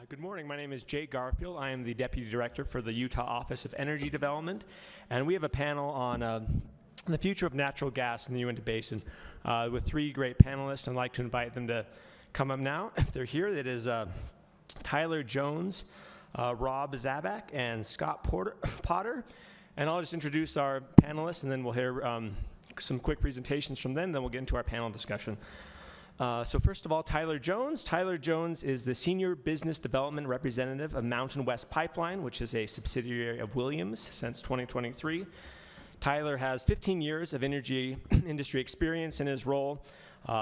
Good morning. My name is Jay Garfield. I am the Deputy Director for the Utah Office of Energy Development, and we have a panel on the future of natural gas in the Uinta Basin with three great panelists. I'd like to invite them to come up now. If they're here, that is Tyler Jones, Rob Zaback, and Scott Potter. And I'll just introduce our panelists, and then we'll hear some quick presentations from them, then we'll get into our panel discussion. So first of all, Tyler Jones. Tyler Jones is the Senior Business Development Representative of Mountain West Pipeline, which is a subsidiary of Williams since 2023. Tyler has 15 years of energy industry experience in his role.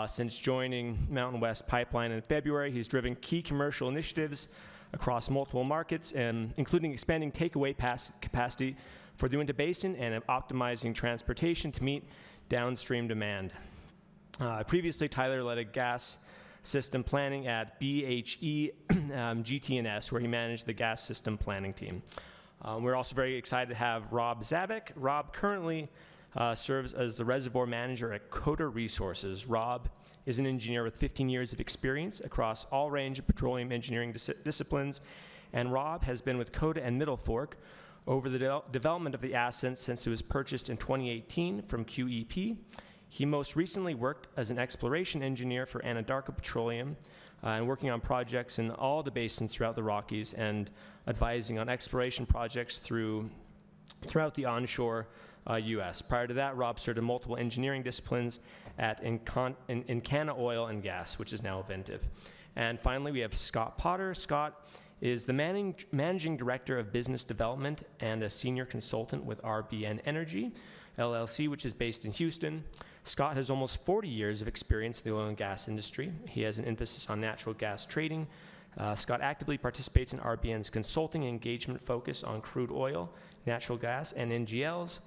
Since joining Mountain West Pipeline in February, he's driven key commercial initiatives across multiple markets, and including expanding takeaway capacity for the Uinta Basin and optimizing transportation to meet downstream demand. Previously, Tyler led a gas system planning at BHE GT&S, where he managed the gas system planning team. We're also very excited to have Rob Zaback. Rob currently serves as the reservoir manager at Koda Resources. Rob is an engineer with 15 years of experience across all range of petroleum engineering disciplines, and Rob has been with Koda and Middle Fork over the development of the asset since it was purchased in 2018 from QEP. He most recently worked as an exploration engineer for Anadarko Petroleum and working on projects in all the basins throughout the Rockies and advising on exploration projects throughout the onshore U.S. Prior to that, Rob served in multiple engineering disciplines at Encana Oil and Gas, which is now Ventive. And finally, we have Scott Potter. Scott is the managing director of business development and a senior consultant with RBN Energy, LLC, which is based in Houston. Scott has almost 40 years of experience in the oil and gas industry. He has an emphasis on natural gas trading. Scott actively participates in RBN's consulting engagement focus on crude oil, natural gas, and NGLs.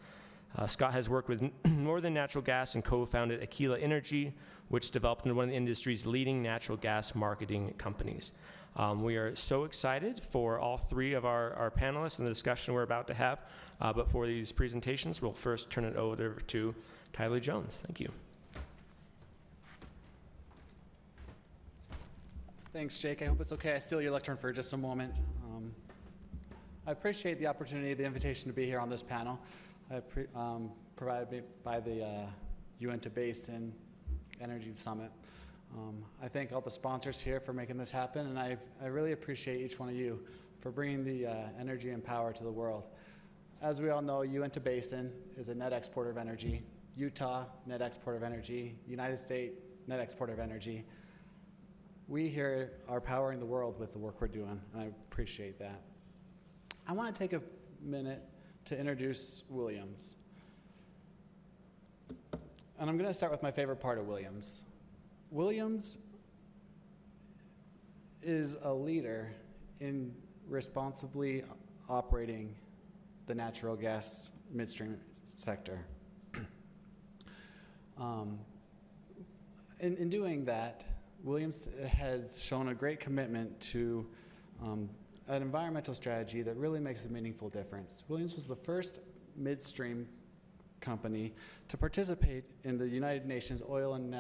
Scott has worked with Northern Natural Gas and co-founded Aquila Energy, which developed into one of the industry's leading natural gas marketing companies. We are so excited for all three of our panelists and the discussion we're about to have. But for these presentations, we'll first turn it over to Tyler Jones. Thank you. Thanks, Jake. I hope it's okay I steal your lectern for just a moment. I appreciate the opportunity, the invitation to be here on this panel provided by the Uinta Basin Energy Summit. I thank all the sponsors here for making this happen, and I really appreciate each one of you for bringing the energy and power to the world. As we all know, Uinta Basin is a net exporter of energy. Utah, net exporter of energy. United States, net exporter of energy. We here are powering the world with the work we're doing, and I appreciate that. I want to take a minute to introduce Williams. And I'm going to start with my favorite part of Williams. Williams is a leader in responsibly operating the natural gas midstream sector. In doing that, Williams has shown a great commitment to an environmental strategy that really makes a meaningful difference. Williams was the first midstream company to participate in the United Nations Oil and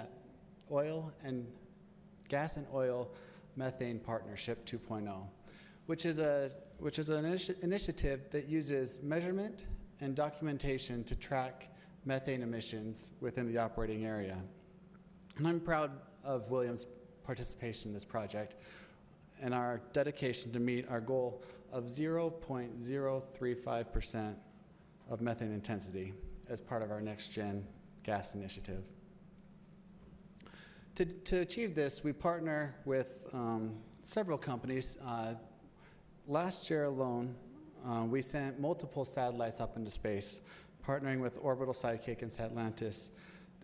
Gas and Oil Methane Partnership 2.0, which is an initiative that uses measurement and documentation to track methane emissions within the operating area. And I'm proud of Williams' participation in this project and our dedication to meet our goal of 0.035% of methane intensity as part of our next-gen gas initiative. To achieve this, we partner with several companies. Last year alone, we sent multiple satellites up into space, partnering with Orbital Sidekick and Satlantis.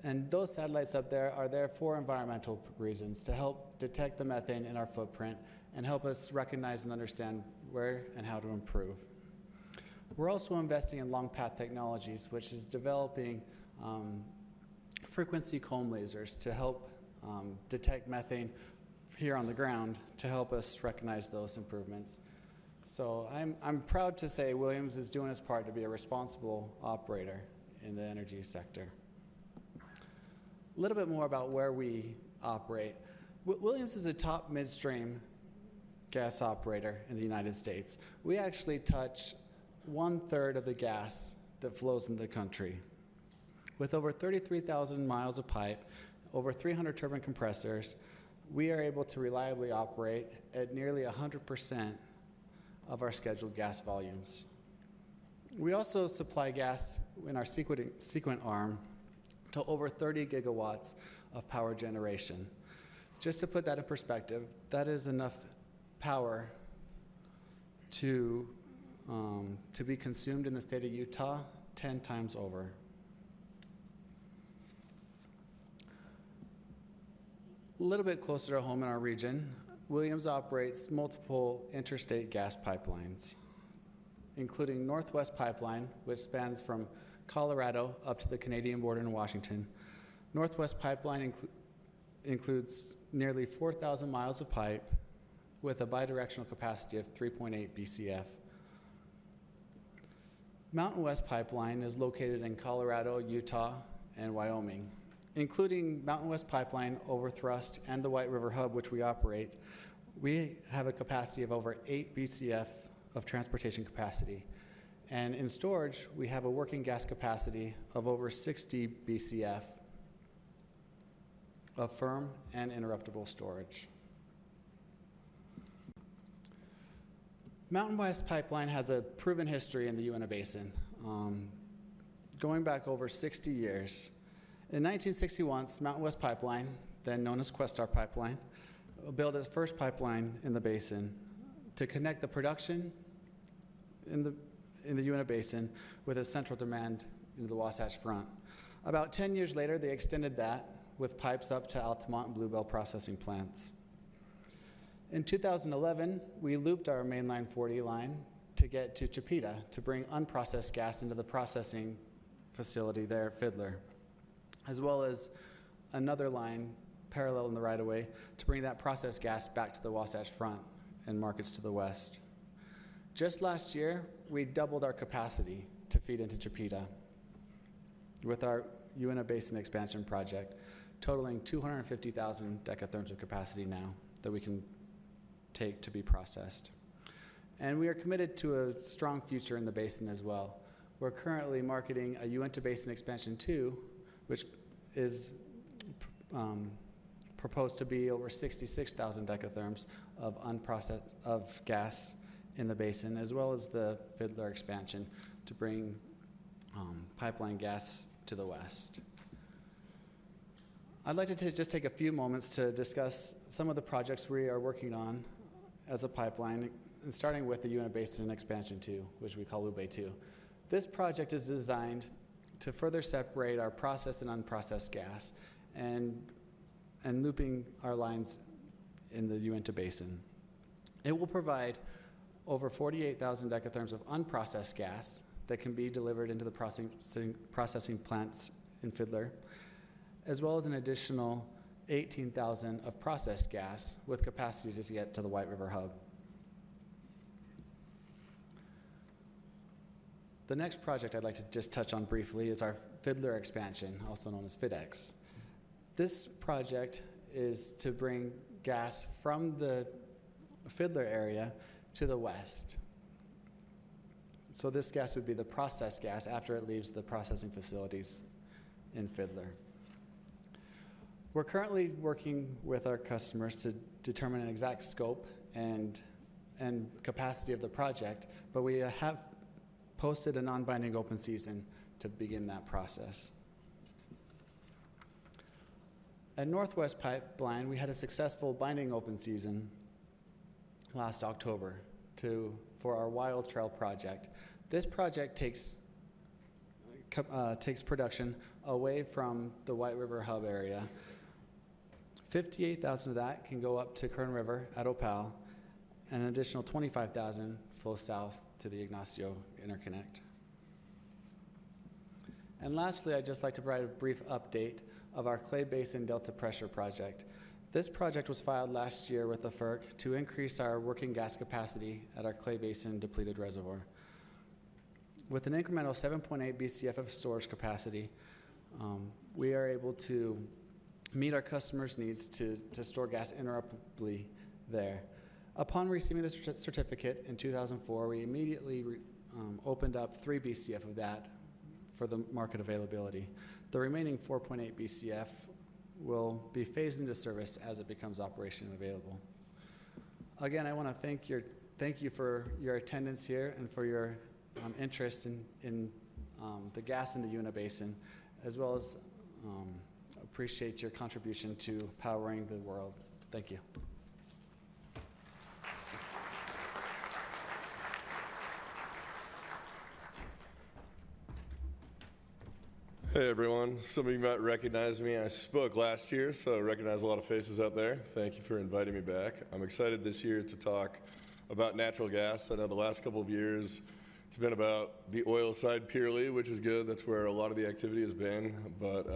And those satellites up there are there for environmental reasons, to help detect the methane in our footprint and help us recognize and understand where and how to improve. We're also investing in long path technologies, which is developing frequency comb lasers to help detect methane here on the ground to help us recognize those improvements. So I'm proud to say Williams is doing its part to be a responsible operator in the energy sector. A little bit more about where we operate. Williams is a top midstream gas operator in the United States. We actually touch 1/3 of the gas that flows in the country. With over 33,000 miles of pipe, over 300 turbine compressors, we are able to reliably operate at nearly 100% of our scheduled gas volumes. We also supply gas in our sequent arm to over 30 gigawatts of power generation. Just to put that in perspective, that is enough power to be consumed in the state of Utah 10 times over. A little bit closer to home in our region, Williams operates multiple interstate gas pipelines, including Northwest Pipeline, which spans from Colorado up to the Canadian border in Washington. Northwest Pipeline includes nearly 4,000 miles of pipe with a bidirectional capacity of 3.8 BCF. Mountain West Pipeline is located in Colorado, Utah, and Wyoming. Including Mountain West Pipeline, Overthrust, and the White River Hub, which we operate, we have a capacity of over 8 BCF of transportation capacity. And in storage, we have a working gas capacity of over 60 BCF of firm and interruptible storage. Mountain West Pipeline has a proven history in the Uinta Basin, going back over 60 years. In 1961, Mountain West Pipeline, then known as Questar Pipeline, built its first pipeline in the basin to connect the production in the Uinta Basin with its central demand into the Wasatch Front. About 10 years later, they extended that with pipes up to Altamont and Bluebell processing plants. In 2011, we looped our mainline 40 line to get to Chipeta to bring unprocessed gas into the processing facility there at Fiddler, as well as another line parallel in the right-of-way to bring that processed gas back to the Wasatch Front and markets to the west. Just last year, we doubled our capacity to feed into Chipeta with our Uinta Basin expansion project, totaling 250,000 decatherms of capacity now that we can take to be processed. And we are committed to a strong future in the basin as well. We're currently marketing a Uinta Basin Expansion 2, which is proposed to be over 66,000 decatherms of unprocessed of gas in the basin, as well as the Fiddler expansion to bring pipeline gas to the west. I'd like to just take a few moments to discuss some of the projects we are working on as a pipeline, and starting with the Uinta Basin Expansion 2, which we call UBE 2. This project is designed to further separate our processed and unprocessed gas and looping our lines in the Uinta Basin. It will provide over 48,000 decatherms of unprocessed gas that can be delivered into the processing plants in Fiddler, as well as an additional 18,000 of processed gas with capacity to get to the White River Hub. The next project I'd like to just touch on briefly is our Fiddler expansion, also known as FIDEX. This project is to bring gas from the Fiddler area to the west. So this gas would be the processed gas after it leaves the processing facilities in Fiddler. We're currently working with our customers to determine an exact scope and capacity of the project, but we have posted a non-binding open season to begin that process. At Northwest Pipeline, we had a successful binding open season last October for our Wild Trail project. This project takes production away from the White River Hub area. 58,000 of that can go up to Kern River at Opal, and an additional 25,000 flows south to the Ignacio Interconnect. And lastly, I'd just like to provide a brief update of our Clay Basin Delta Pressure Project. This project was filed last year with the FERC to increase our working gas capacity at our Clay Basin depleted reservoir. With an incremental 7.8 BCF of storage capacity, we are able to meet our customers' needs to store gas interruptibly there. Upon receiving the certificate in 2004, we immediately opened up 3 BCF of that for the market availability. The remaining 4.8 BCF will be phased into service as it becomes operationally available. Again, I want to thank you for your attendance here and for your interest in the gas in the Uinta Basin, as well as appreciate your contribution to powering the world. Thank you. Hey everyone, some of you might recognize me. I spoke last year, so I recognize a lot of faces out there. Thank you for inviting me back. I'm excited this year to talk about natural gas. I know the last couple of years it's been about the oil side purely, which is good. That's where a lot of the activity has been. But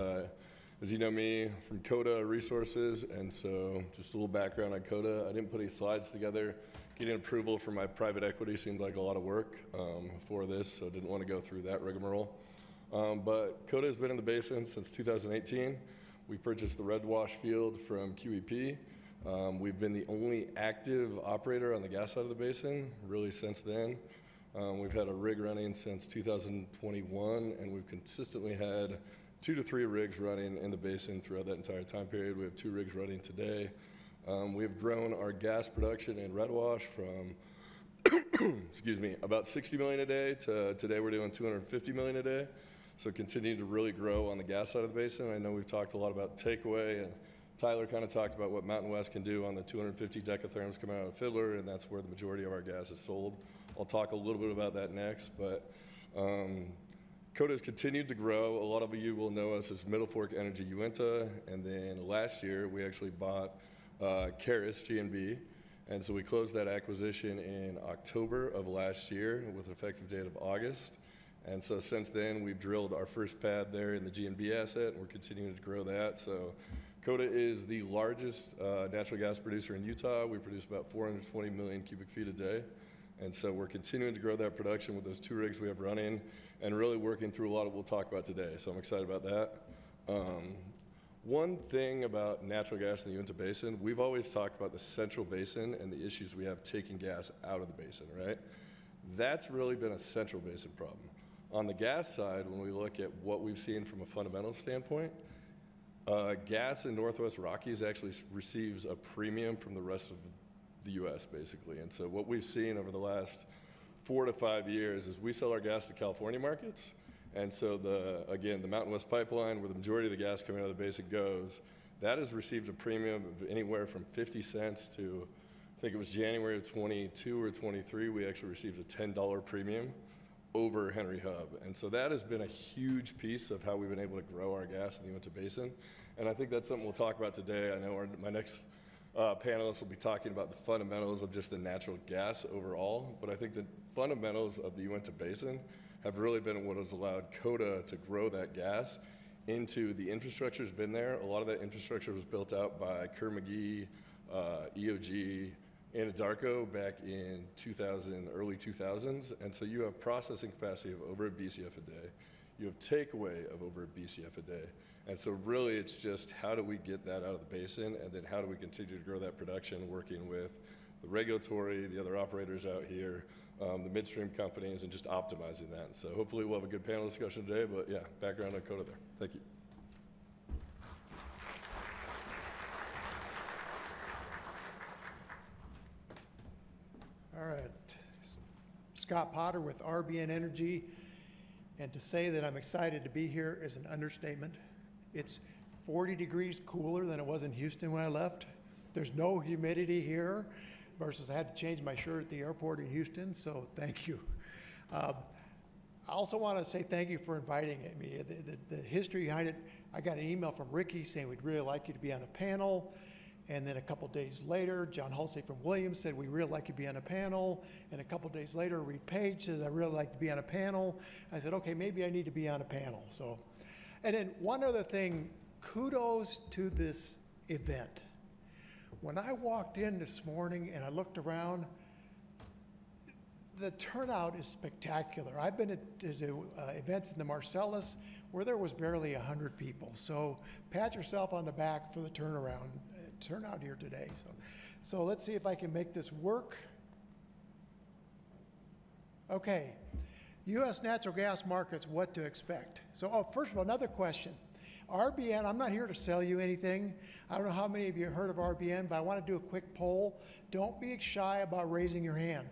as you know me from Koda Resources, and so just a little background on Koda. I didn't put any slides together. Getting approval for my private equity seemed like a lot of work for this, so I didn't want to go through that rigmarole. But Koda has been in the basin since 2018. We purchased the Red Wash field from QEP. We've been the only active operator on the gas side of the basin, really since then. We've had a rig running since 2021, and we've consistently had 2 to 3 rigs running in the basin throughout that entire time period. We have 2 rigs running today. We've grown our gas production in Red Wash from excuse me, about 60 million a day to today we're doing 250 million a day. So continue to really grow on the gas side of the basin. I know we've talked a lot about takeaway, and Tyler kind of talked about what Mountain West can do on the 250 decatherms coming out of Fiddler, and that's where the majority of our gas is sold. I'll talk a little bit about that next, but Koda's continued to grow. A lot of you will know us as Middle Fork Energy Uinta, and then last year we actually bought Karis G&B, and so we closed that acquisition in October of last year with an effective date of August. And so since then, we've drilled our first pad there in the G&B asset, and we're continuing to grow that. So Koda is the largest natural gas producer in Utah. We produce about 420 million cubic feet a day. And so we're continuing to grow that production with those 2 rigs we have running and really working through a lot of what we'll talk about today. So I'm excited about that. One thing about natural gas in the Uinta Basin, we've always talked about the Central Basin and the issues we have taking gas out of the basin, right? That's really been a Central Basin problem. On the gas side, when we look at what we've seen from a fundamental standpoint, gas in Northwest Rockies actually receives a premium from the rest of the U.S., basically. And so what we've seen over the last 4 to 5 years is we sell our gas to California markets. And so the Mountain West pipeline, where the majority of the gas coming out of the basin goes, that has received a premium of anywhere from 50 cents to, I think it was January of 22 or 23, we actually received a $10 premium over Henry Hub. And so that has been a huge piece of how we've been able to grow our gas in the Uinta Basin. And I think that's something we'll talk about today. I know my next panelists will be talking about the fundamentals of just the natural gas overall, but I think the fundamentals of the Uinta Basin have really been what has allowed Koda to grow that gas into the infrastructure's been there. A lot of that infrastructure was built out by Kerr-McGee, EOG, Anadarko back in early 2000s, and so you have processing capacity of over a BCF a day. You have takeaway of over a BCF a day. And so really it's just how do we get that out of the basin, and then how do we continue to grow that production, working with the regulatory, the other operators out here, the midstream companies, and just optimizing that. And so hopefully we'll have a good panel discussion today, but yeah, background on Koda there. Thank you. All right, Scott Potter with RBN Energy, and to say that I'm excited to be here is an understatement. It's 40 degrees cooler than it was in Houston when I left. There's no humidity here, versus I had to change my shirt at the airport in Houston, so thank you. I also want to say thank you for inviting me. The history behind it, I got an email from Ricky saying we'd really like you to be on a panel. And then a couple days later, John Halsey from Williams said, we'd really like you to be on a panel. And a couple days later, Reed Page says, I'd really like to be on a panel. I said, okay, maybe I need to be on a panel. So, and then one other thing, kudos to this event. When I walked in this morning and I looked around, the turnout is spectacular. I've been to events in the Marcellus where there was barely 100 people. So pat yourself on the back for the turnaround. Turnout here today. So let's see if I can make this work. Okay, U.S. natural gas markets, what to expect. So, first of all, another question. RBN, I'm not here to sell you anything. I don't know how many of you have heard of RBN, but I want to do a quick poll. Don't be shy about raising your hand.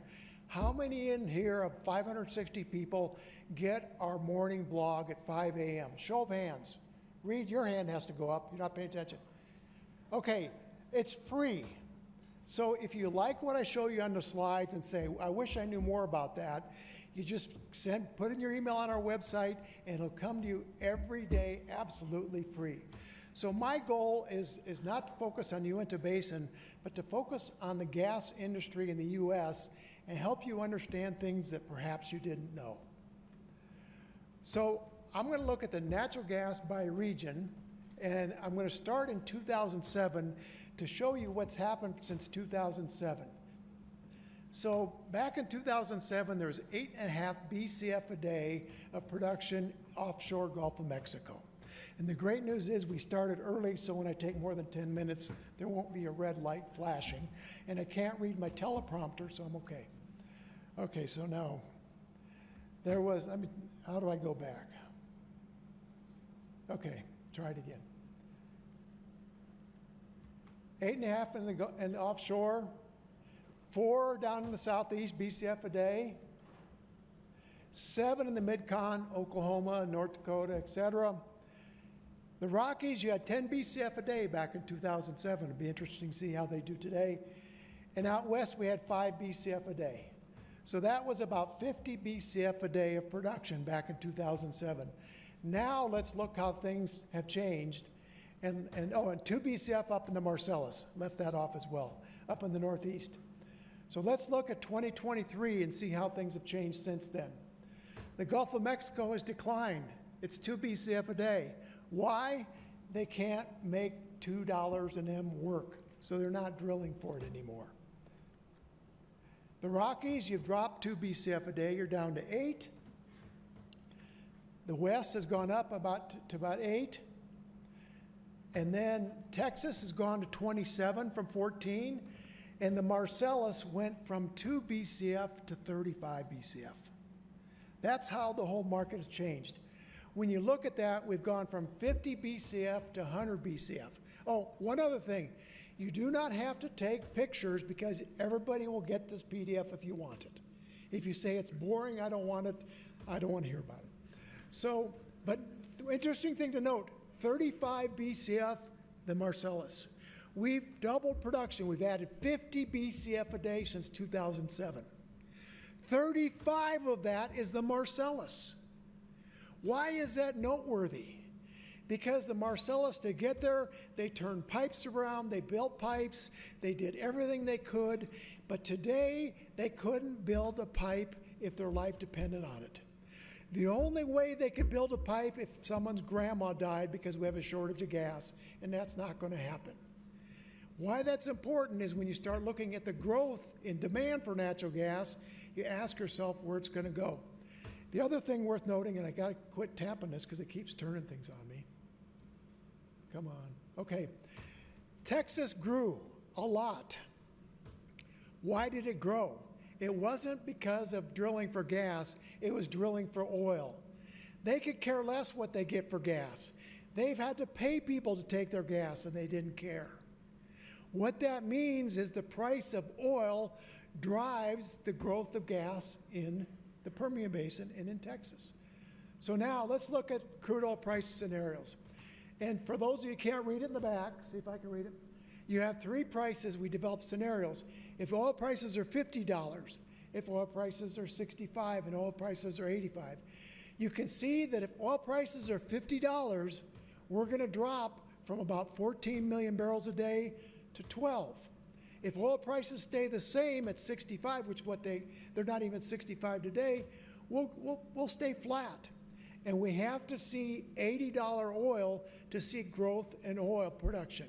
How many in here of 560 people get our morning blog at 5 a.m.? Show of hands. Reed, your hand has to go up. You're not paying attention. Okay, it's free. So if you like what I show you on the slides and say, I wish I knew more about that, you just put in your email on our website and it'll come to you every day absolutely free. So my goal is not to focus on Uinta Basin, but to focus on the gas industry in the U.S. and help you understand things that perhaps you didn't know. So I'm going to look at the natural gas by region, and I'm going to start in 2007 to show you what's happened since 2007. So back in 2007, there was 8.5 BCF a day of production offshore Gulf of Mexico. And the great news is we started early, so when I take more than 10 minutes, there won't be a red light flashing. And I can't read my teleprompter, so I'm okay. Okay, so now, there was, how do I go back? Okay, try it again. 8.5 in the offshore, 4 down in the southeast, BCF a day, 7 in the Mid-Con, Oklahoma, North Dakota, etc. The Rockies, you had 10 BCF a day back in 2007. It'd be interesting to see how they do today. And out west, we had 5 BCF a day. So that was about 50 BCF a day of production back in 2007. Now let's look how things have changed. And 2 BCF up in the Marcellus, left that off as well, up in the Northeast. So let's look at 2023 and see how things have changed since then. The Gulf of Mexico has declined. It's 2 BCF a day. Why? They can't make $2 an M work, so they're not drilling for it anymore. The Rockies, you've dropped 2 BCF a day, you're down to 8. The West has gone up to about 8. And then Texas has gone to 27 from 14, and the Marcellus went from 2 BCF to 35 BCF. That's how the whole market has changed. When you look at that, we've gone from 50 BCF to 100 BCF. Oh, one other thing. You do not have to take pictures because everybody will get this PDF if you want it. If you say it's boring, I don't want it, I don't want to hear about it. So, but interesting thing to note, 35 BCF, the Marcellus. We've doubled production. We've added 50 BCF a day since 2007. 35 of that is the Marcellus. Why is that noteworthy? Because the Marcellus, to get there, they turned pipes around, they built pipes, they did everything they could, but today they couldn't build a pipe if their life depended on it. The only way they could build a pipe if someone's grandma died because we have a shortage of gas, and that's not going to happen. Why that's important is when you start looking at the growth in demand for natural gas, you ask yourself where it's going to go. The other thing worth noting, and I got to quit tapping this because it keeps turning things on me. Come on. Okay. Texas grew a lot. Why did it grow? It wasn't because of drilling for gas, it was drilling for oil. They could care less what they get for gas. They've had to pay people to take their gas and they didn't care. What that means is the price of oil drives the growth of gas in the Permian Basin and in Texas. So now let's look at crude oil price scenarios. And for those of you who can't read it in the back, see if I can read it. You have 3 prices, we develop scenarios. If oil prices are $50, if oil prices are $65, and oil prices are $85, you can see that if oil prices are $50, we're going to drop from about 14 million barrels a day to 12. If oil prices stay the same at 65, which they're not even 65 today, we'll stay flat. And we have to see $80 oil to see growth in oil production.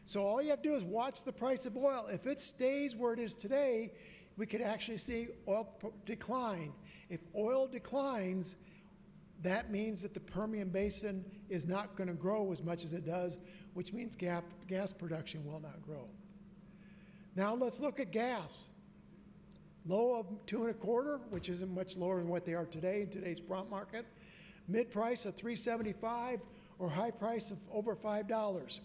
So all you have to do is watch the price of oil. If it stays where it is today, we could actually see oil decline. If oil declines, that means that the Permian Basin is not going to grow as much as it does, which means gas production will not grow. Now let's look at gas. Low of 2.25, which isn't much lower than what they are today in today's prompt market. Mid price of $3.75 or high price of over $5.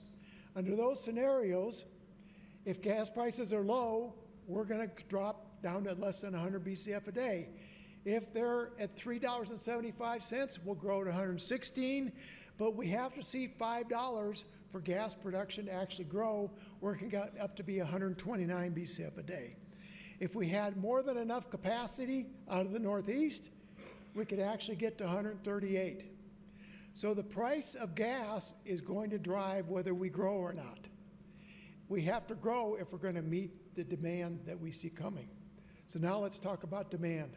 Under those scenarios, if gas prices are low, we're going to drop down to less than 100 BCF a day. If they're at $3.75, we'll grow to 116, but we have to see $5 for gas production to actually grow, where it can get up to be 129 BCF a day. If we had more than enough capacity out of the Northeast, we could actually get to 138. So the price of gas is going to drive whether we grow or not. We have to grow if we're going to meet the demand that we see coming. So now let's talk about demand.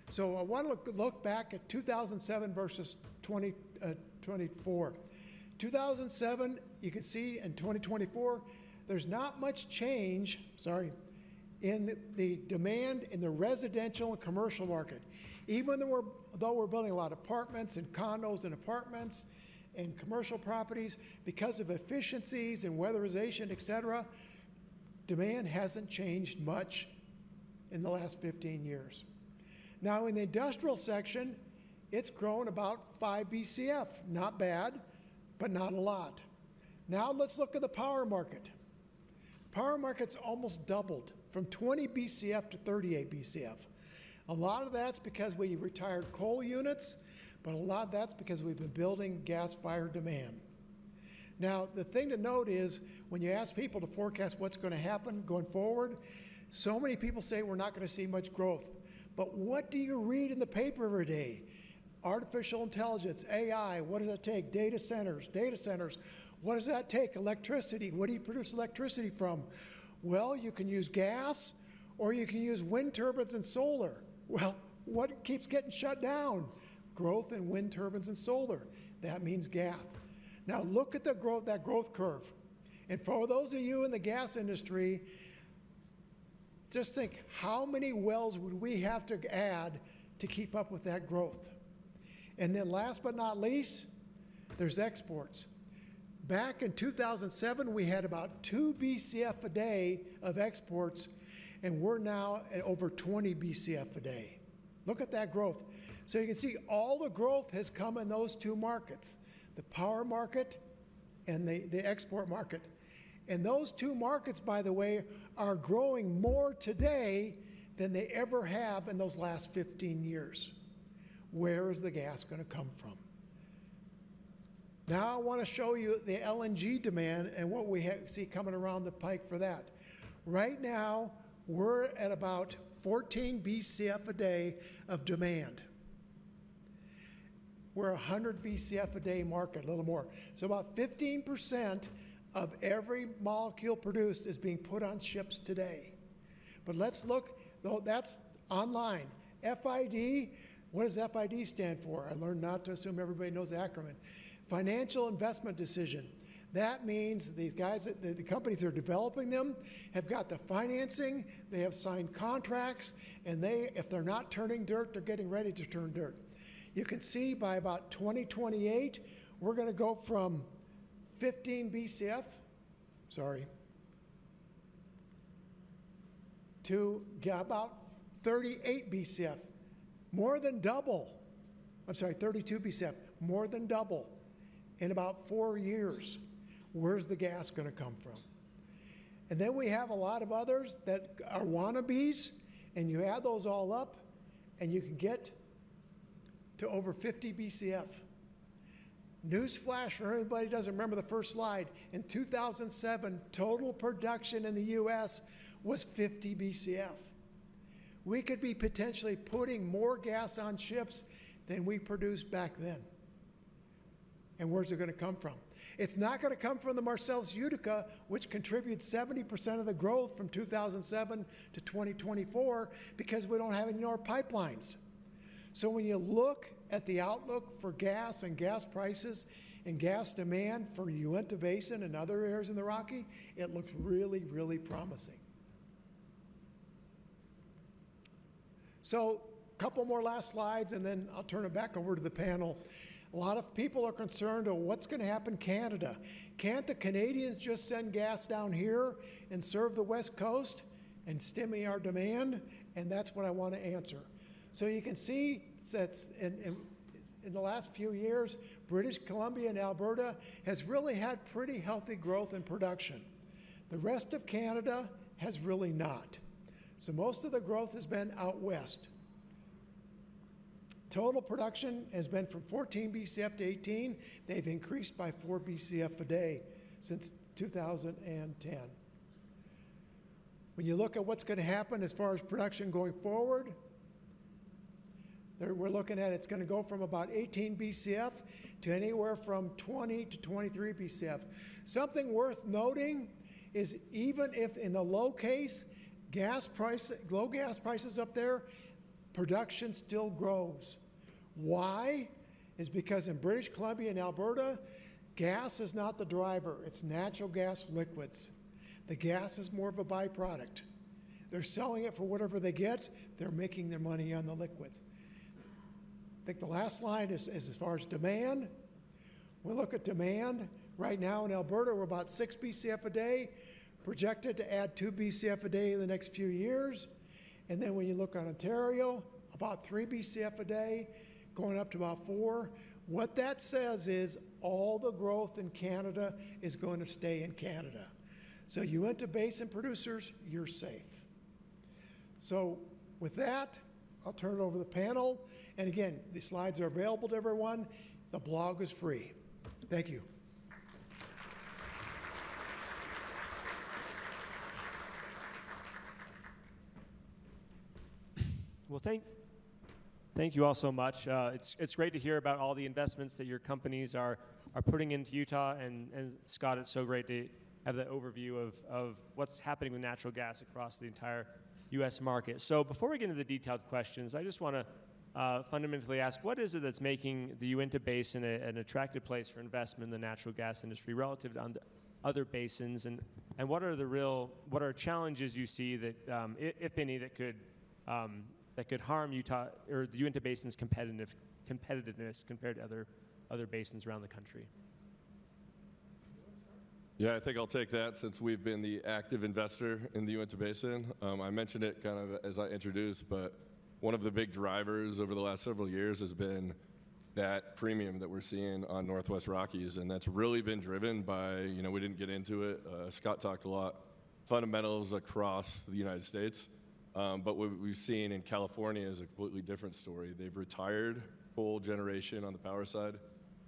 So I want to look back at 2007 versus 2024. 2007, you can see in 2024, there's not much change, in the demand in the residential and commercial market. Even though we're building a lot of apartments and condos and apartments and commercial properties, because of efficiencies and weatherization, et cetera, demand hasn't changed much in the last 15 years. Now in the industrial section, it's grown about 5 BCF. Not bad, but not a lot. Now let's look at the power market. Power market's almost doubled from 20 BCF to 38 BCF. A lot of that's because we retired coal units, but a lot of that's because we've been building gas-fired demand. Now, the thing to note is when you ask people to forecast what's going to happen going forward, so many people say we're not going to see much growth. But what do you read in the paper every day? Artificial intelligence, AI, what does that take? Data centers. What does that take? Electricity. What do you produce electricity from? Well, you can use gas or you can use wind turbines and solar. Well, what keeps getting shut down? Growth in wind turbines and solar. That means gas. Now look at that growth curve. And for those of you in the gas industry, just think, how many wells would we have to add to keep up with that growth? And then last but not least, there's exports. Back in 2007, we had about 2 BCF a day of exports, and we're now at over 20 BCF a day. Look at that growth. So you can see all the growth has come in those two markets, the power market and the export market. And those two markets, by the way, are growing more today than they ever have in those last 15 years. Where is the gas going to come from? Now I want to show you the LNG demand and what we see coming around the pike for that. Right now, we're at about 14 BCF a day of demand. We're a 100 BCF a day market, a little more. So about 15% of every molecule produced is being put on ships today. But let's look, though that's online. FID, what does FID stand for? I learned not to assume everybody knows the acronym. Financial investment decision. That means these guys, the companies that are developing them, have got the financing, they have signed contracts, and if they're not turning dirt, they're getting ready to turn dirt. You can see by about 2028, we're going to go from 15 BCF, to about 38 BCF, more than double. 32 BCF, more than double in about 4 years. Where's the gas going to come from? And then we have a lot of others that are wannabes, and you add those all up, and you can get to over 50 BCF. Newsflash for everybody who doesn't remember the first slide. In 2007, total production in the U.S. was 50 BCF. We could be potentially putting more gas on ships than we produced back then. And where's it going to come from? It's not going to come from the Marcellus Utica, which contributes 70% of the growth from 2007 to 2024 because we don't have any more pipelines. So when you look at the outlook for gas and gas prices and gas demand for the Uinta Basin and other areas in the Rocky, it looks really, really promising. So a couple more last slides, and then I'll turn it back over to the panel. A lot of people are concerned of what's going to happen in Canada. Can't the Canadians just send gas down here and serve the West Coast and stimulate our demand? And that's what I want to answer. So you can see that in the last few years, British Columbia and Alberta has really had pretty healthy growth in production. The rest of Canada has really not. So most of the growth has been out west. Total production has been from 14 BCF to 18. They've increased by 4 BCF a day since 2010. When you look at what's going to happen as far as production going forward, we're looking at it's going to go from about 18 BCF to anywhere from 20 to 23 BCF. Something worth noting is even if in the low case, low gas prices up there, production still grows. Why? Is because in British Columbia and Alberta, gas is not the driver. It's natural gas liquids. The gas is more of a byproduct. They're selling it for whatever they get. They're making their money on the liquids. I think the last line is as far as demand. We look at demand. Right now in Alberta, we're about 6 BCF a day, projected to add 2 BCF a day in the next few years. And then when you look on Ontario, about 3 BCF a day, going up to about 4. What that says is all the growth in Canada is going to stay in Canada. So Uinta Basin producers, you're safe. So with that, I'll turn it over to the panel. And again, the slides are available to everyone. The blog is free. Thank you. Well, thank you all so much. It's great to hear about all the investments that your companies are putting into Utah. And Scott, it's so great to have the overview of what's happening with natural gas across the entire U.S. market. So before we get into the detailed questions, I just want to fundamentally ask, what is it that's making the Uinta Basin an attractive place for investment in the natural gas industry relative to other basins, and what are challenges you see that, if any, that could harm Utah or the Uinta Basin's competitiveness compared to other basins around the country? Yeah, I think I'll take that since we've been the active investor in the Uinta Basin. I mentioned it kind of as I introduced, but one of the big drivers over the last several years has been that premium that we're seeing on Northwest Rockies, and that's really been driven by, we didn't get into it, Scott talked a lot, fundamentals across the United States, but what we've seen in California is a completely different story. They've retired coal generation on the power side.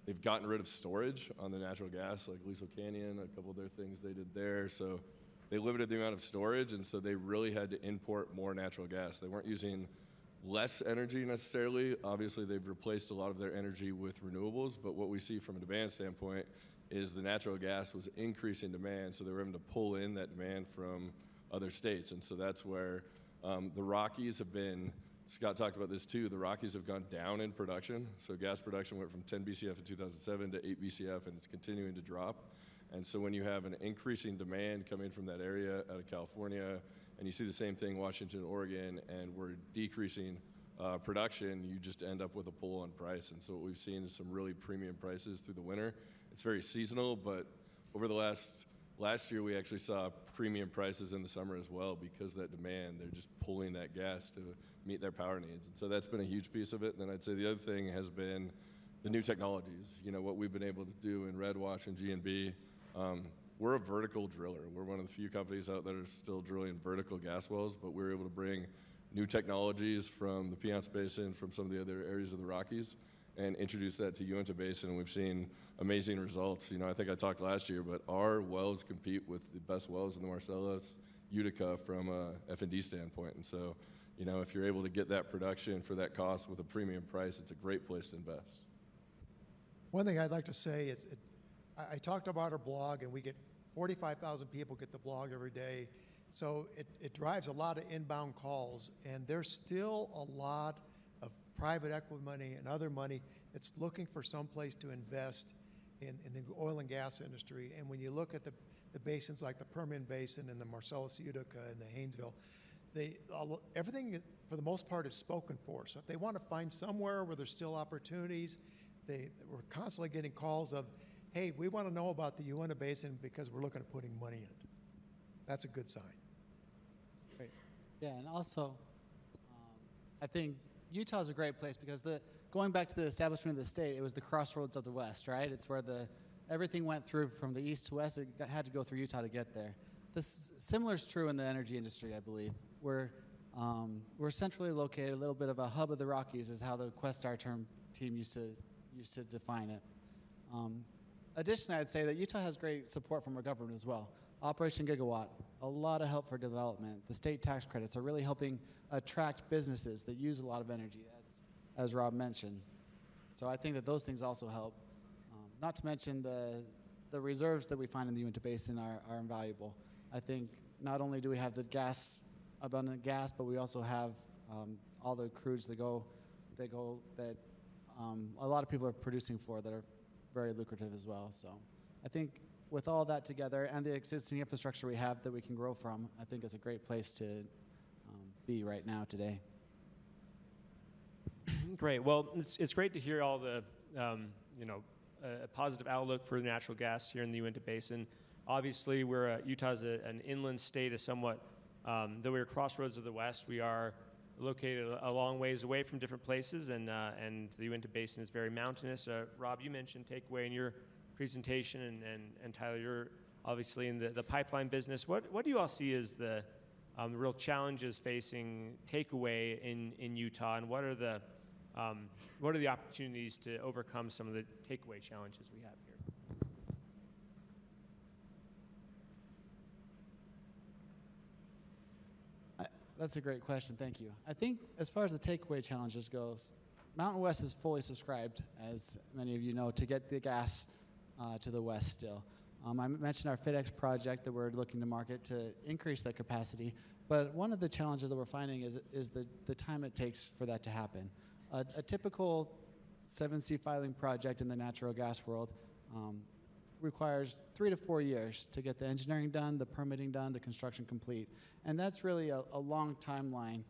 They've gotten rid of storage on the natural gas, like Aliso Canyon, a couple of their things they did there. So they limited the amount of storage, and so they really had to import more natural gas. They weren't using less energy necessarily. Obviously, they've replaced a lot of their energy with renewables, but what we see from a demand standpoint is the natural gas was increasing demand, so they were able to pull in that demand from other states. And so that's where the Rockies have been. Scott talked about this too. The Rockies have gone down in production. So gas production went from 10 BCF in 2007 to 8 BCF, and it's continuing to drop. And so when you have an increasing demand coming from that area out of California, and you see the same thing Washington, Oregon, and we're decreasing production, you just end up with a pull on price. And so what we've seen is some really premium prices through the winter. It's very seasonal, but over the last year, we actually saw premium prices in the summer as well because of that demand. They're just pulling that gas to meet their power needs. And so that's been a huge piece of it. And then I'd say the other thing has been the new technologies. What we've been able to do in Red Wash and G&B. We're a vertical driller. We're one of the few companies out there that are still drilling vertical gas wells, but we're able to bring new technologies from the Piceance Basin, from some of the other areas of the Rockies, and introduce that to Uinta Basin, and we've seen amazing results. I think I talked last year, but our wells compete with the best wells in the Marcellus, Utica from a F&D standpoint. And so, if you're able to get that production for that cost with a premium price, it's a great place to invest. One thing I'd like to say is, I talked about our blog, and we get 45,000 people get the blog every day. So it drives a lot of inbound calls, and there's still a lot of private equity money and other money that's looking for some place to invest in the oil and gas industry. And when you look at the basins like the Permian Basin and the Marcellus Utica and the Haynesville, everything for the most part is spoken for. So if they want to find somewhere where there's still opportunities, we're constantly getting calls of, hey, we want to know about the Uinta Basin because we're looking at putting money in it. That's a good sign. Great. Yeah, and also, I think Utah is a great place because going back to the establishment of the state, it was the crossroads of the West, right? It's where everything went through from the east to west. It had to go through Utah to get there. Similar is true in the energy industry, I believe. We're centrally located, a little bit of a hub of the Rockies is how the Questar team used to define it. Additionally, I'd say that Utah has great support from our government as well. Operation Gigawatt, a lot of help for development. The state tax credits are really helping attract businesses that use a lot of energy, as Rob mentioned. So I think that those things also help. Not to mention the reserves that we find in the Uinta Basin are invaluable. I think not only do we have abundant gas, but we also have all the crudes that a lot of people are producing for that are very lucrative as well. So I think with all that together and the existing infrastructure we have that we can grow from, I think it's a great place to be right now today. Great. Well, it's great to hear all the a positive outlook for natural gas here in the Uinta Basin. Obviously, Utah's an inland state, though we're crossroads of the West, we are located a long ways away from different places, and the Uinta Basin is very mountainous. Rob, you mentioned takeaway in your presentation, and Tyler, you're obviously in the pipeline business. What do you all see as the real challenges facing takeaway in Utah, and what are the opportunities to overcome some of the takeaway challenges we have here? That's a great question. Thank you. I think as far as the takeaway challenges goes, Mountain West is fully subscribed, as many of you know, to get the gas to the west still. I mentioned our FitX project that we're looking to market to increase that capacity, but one of the challenges that we're finding is the time it takes for that to happen. A typical 7C filing project in the natural gas world requires 3 to 4 years to get the engineering done, the permitting done, the construction complete. And that's really a long timeline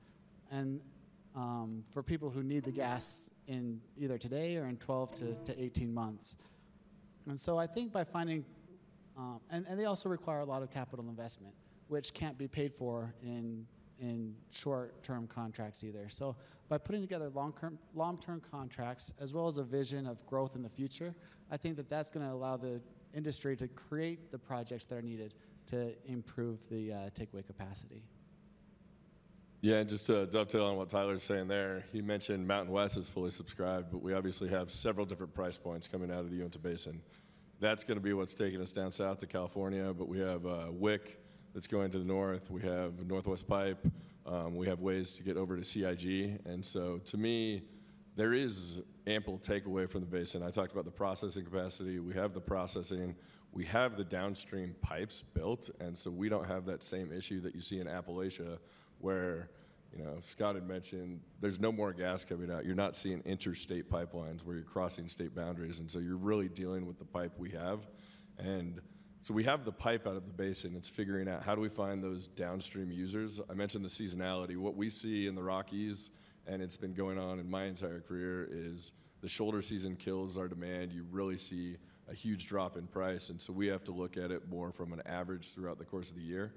and for people who need the gas in either today or in 12 to 18 months. And so I think by finding, and they also require a lot of capital investment, which can't be paid for in short-term contracts either. So by putting together long-term contracts as well as a vision of growth in the future, I think that that's going to allow the industry to create the projects that are needed to improve the takeaway capacity. Yeah, and just to dovetail on what Tyler's saying there, he mentioned Mountain West is fully subscribed, but we obviously have several different price points coming out of the Uinta Basin. That's going to be what's taking us down south to California, but we have WIC that's going to the north. We have Northwest Pipe. We have ways to get over to CIG. And so to me, there is ample takeaway from the basin. I talked about the processing capacity. We have the processing. We have the downstream pipes built, and so we don't have that same issue that you see in Appalachia where, Scott had mentioned there's no more gas coming out. You're not seeing interstate pipelines where you're crossing state boundaries, and so you're really dealing with the pipe we have. And so we have the pipe out of the basin. It's figuring out how do we find those downstream users. I mentioned the seasonality. What we see in the Rockies, and it's been going on in my entire career, is the shoulder season kills our demand. You really see a huge drop in price, and so we have to look at it more from an average throughout the course of the year.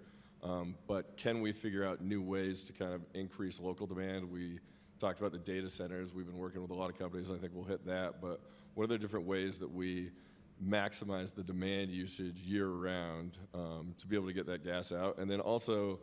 But can we figure out new ways to kind of increase local demand? We talked about the data centers. We've been working with a lot of companies. I think we'll hit that. But what are the different ways that we maximize the demand usage year-round to be able to get that gas out? And then also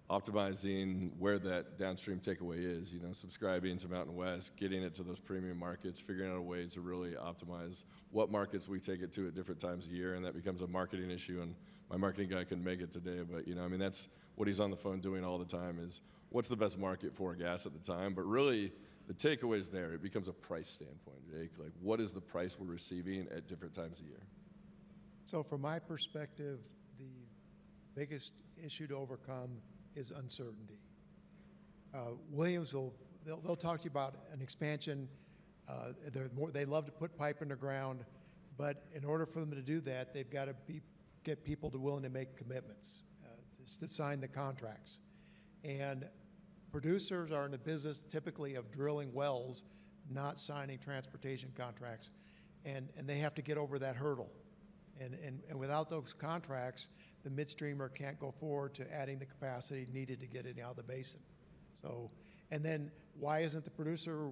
optimizing where that downstream takeaway is, subscribing to Mountain West, getting it to those premium markets, figuring out a way to really optimize what markets we take it to at different times of year, and that becomes a marketing issue. And my marketing guy couldn't make it today, but that's what he's on the phone doing all the time is what's the best market for gas at the time. But really, the takeaway is there. It becomes a price standpoint, Jake. Like, what is the price we're receiving at different times of year? So from my perspective, the biggest issue to overcome is uncertainty. Williams they'll talk to you about an expansion. They love to put pipe in the ground, but in order for them to do that, they've got to get people willing to make commitments, to sign the contracts. And producers are in the business typically of drilling wells, not signing transportation contracts. and they have to get over that hurdle. And without those contracts, the midstreamer can't go forward to adding the capacity needed to get it out of the basin. So, and then why isn't the producer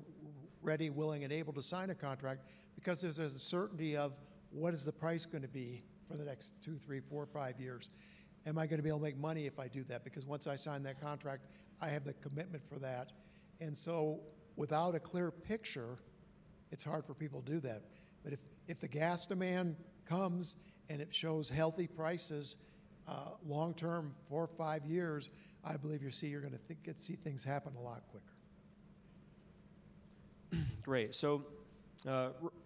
ready, willing, and able to sign a contract? Because there's a certainty of what is the price going to be for the next 2, 3, 4, 5 years. Am I going to be able to make money if I do that? Because once I sign that contract, I have the commitment for that. And so without a clear picture, it's hard for people to do that. But if the gas demand comes and it shows healthy prices long-term, 4 or 5 years, I believe you're going to see things happen a lot quicker. Great. So,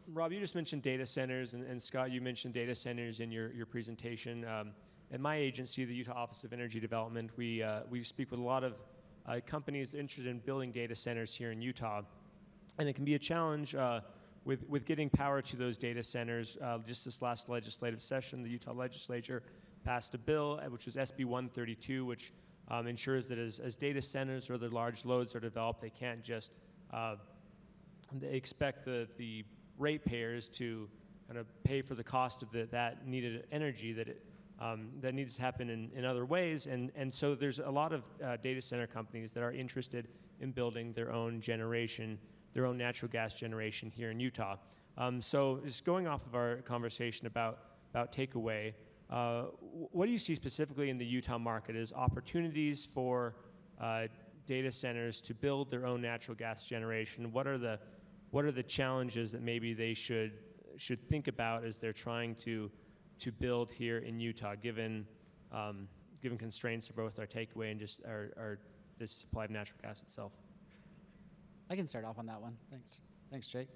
Rob, you just mentioned data centers, and Scott, you mentioned data centers in your presentation. At my agency, the Utah Office of Energy Development, we speak with a lot of companies interested in building data centers here in Utah, and it can be a challenge with getting power to those data centers. Just this last legislative session, the Utah legislature passed a bill, which was SB 132, which ensures that as data centers or the large loads are developed, they can't just they expect the ratepayers to kind of pay for the cost of that needed energy that needs to happen in other ways. And so there's a lot of data center companies that are interested in building their own generation, their own natural gas generation here in Utah. So just going off of our conversation about takeaway, what do you see specifically in the Utah market as opportunities for data centers to build their own natural gas generation? What are the challenges that maybe they should think about as they're trying to build here in Utah, given constraints of both our takeaway and just the supply of natural gas itself? I can start off on that one. Thanks, Jake.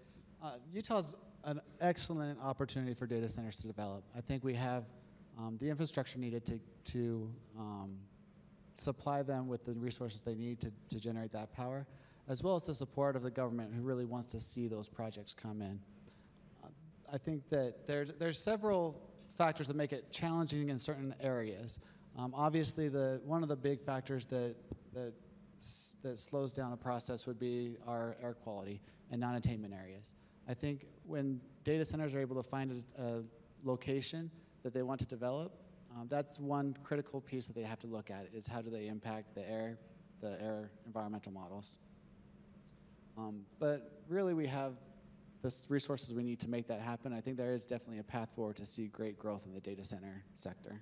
Utah's an excellent opportunity for data centers to develop. I think we have the infrastructure needed to supply them with the resources they need to generate that power, as well as the support of the government who really wants to see those projects come in. I think that there's several factors that make it challenging in certain areas. Obviously, one of the big factors that slows down the process would be our air quality and non-attainment areas. I think when data centers are able to find a location that they want to develop, that's one critical piece that they have to look at, is how do they impact the air environmental models. But really we have the resources we need to make that happen. I think there is definitely a path forward to see great growth in the data center sector.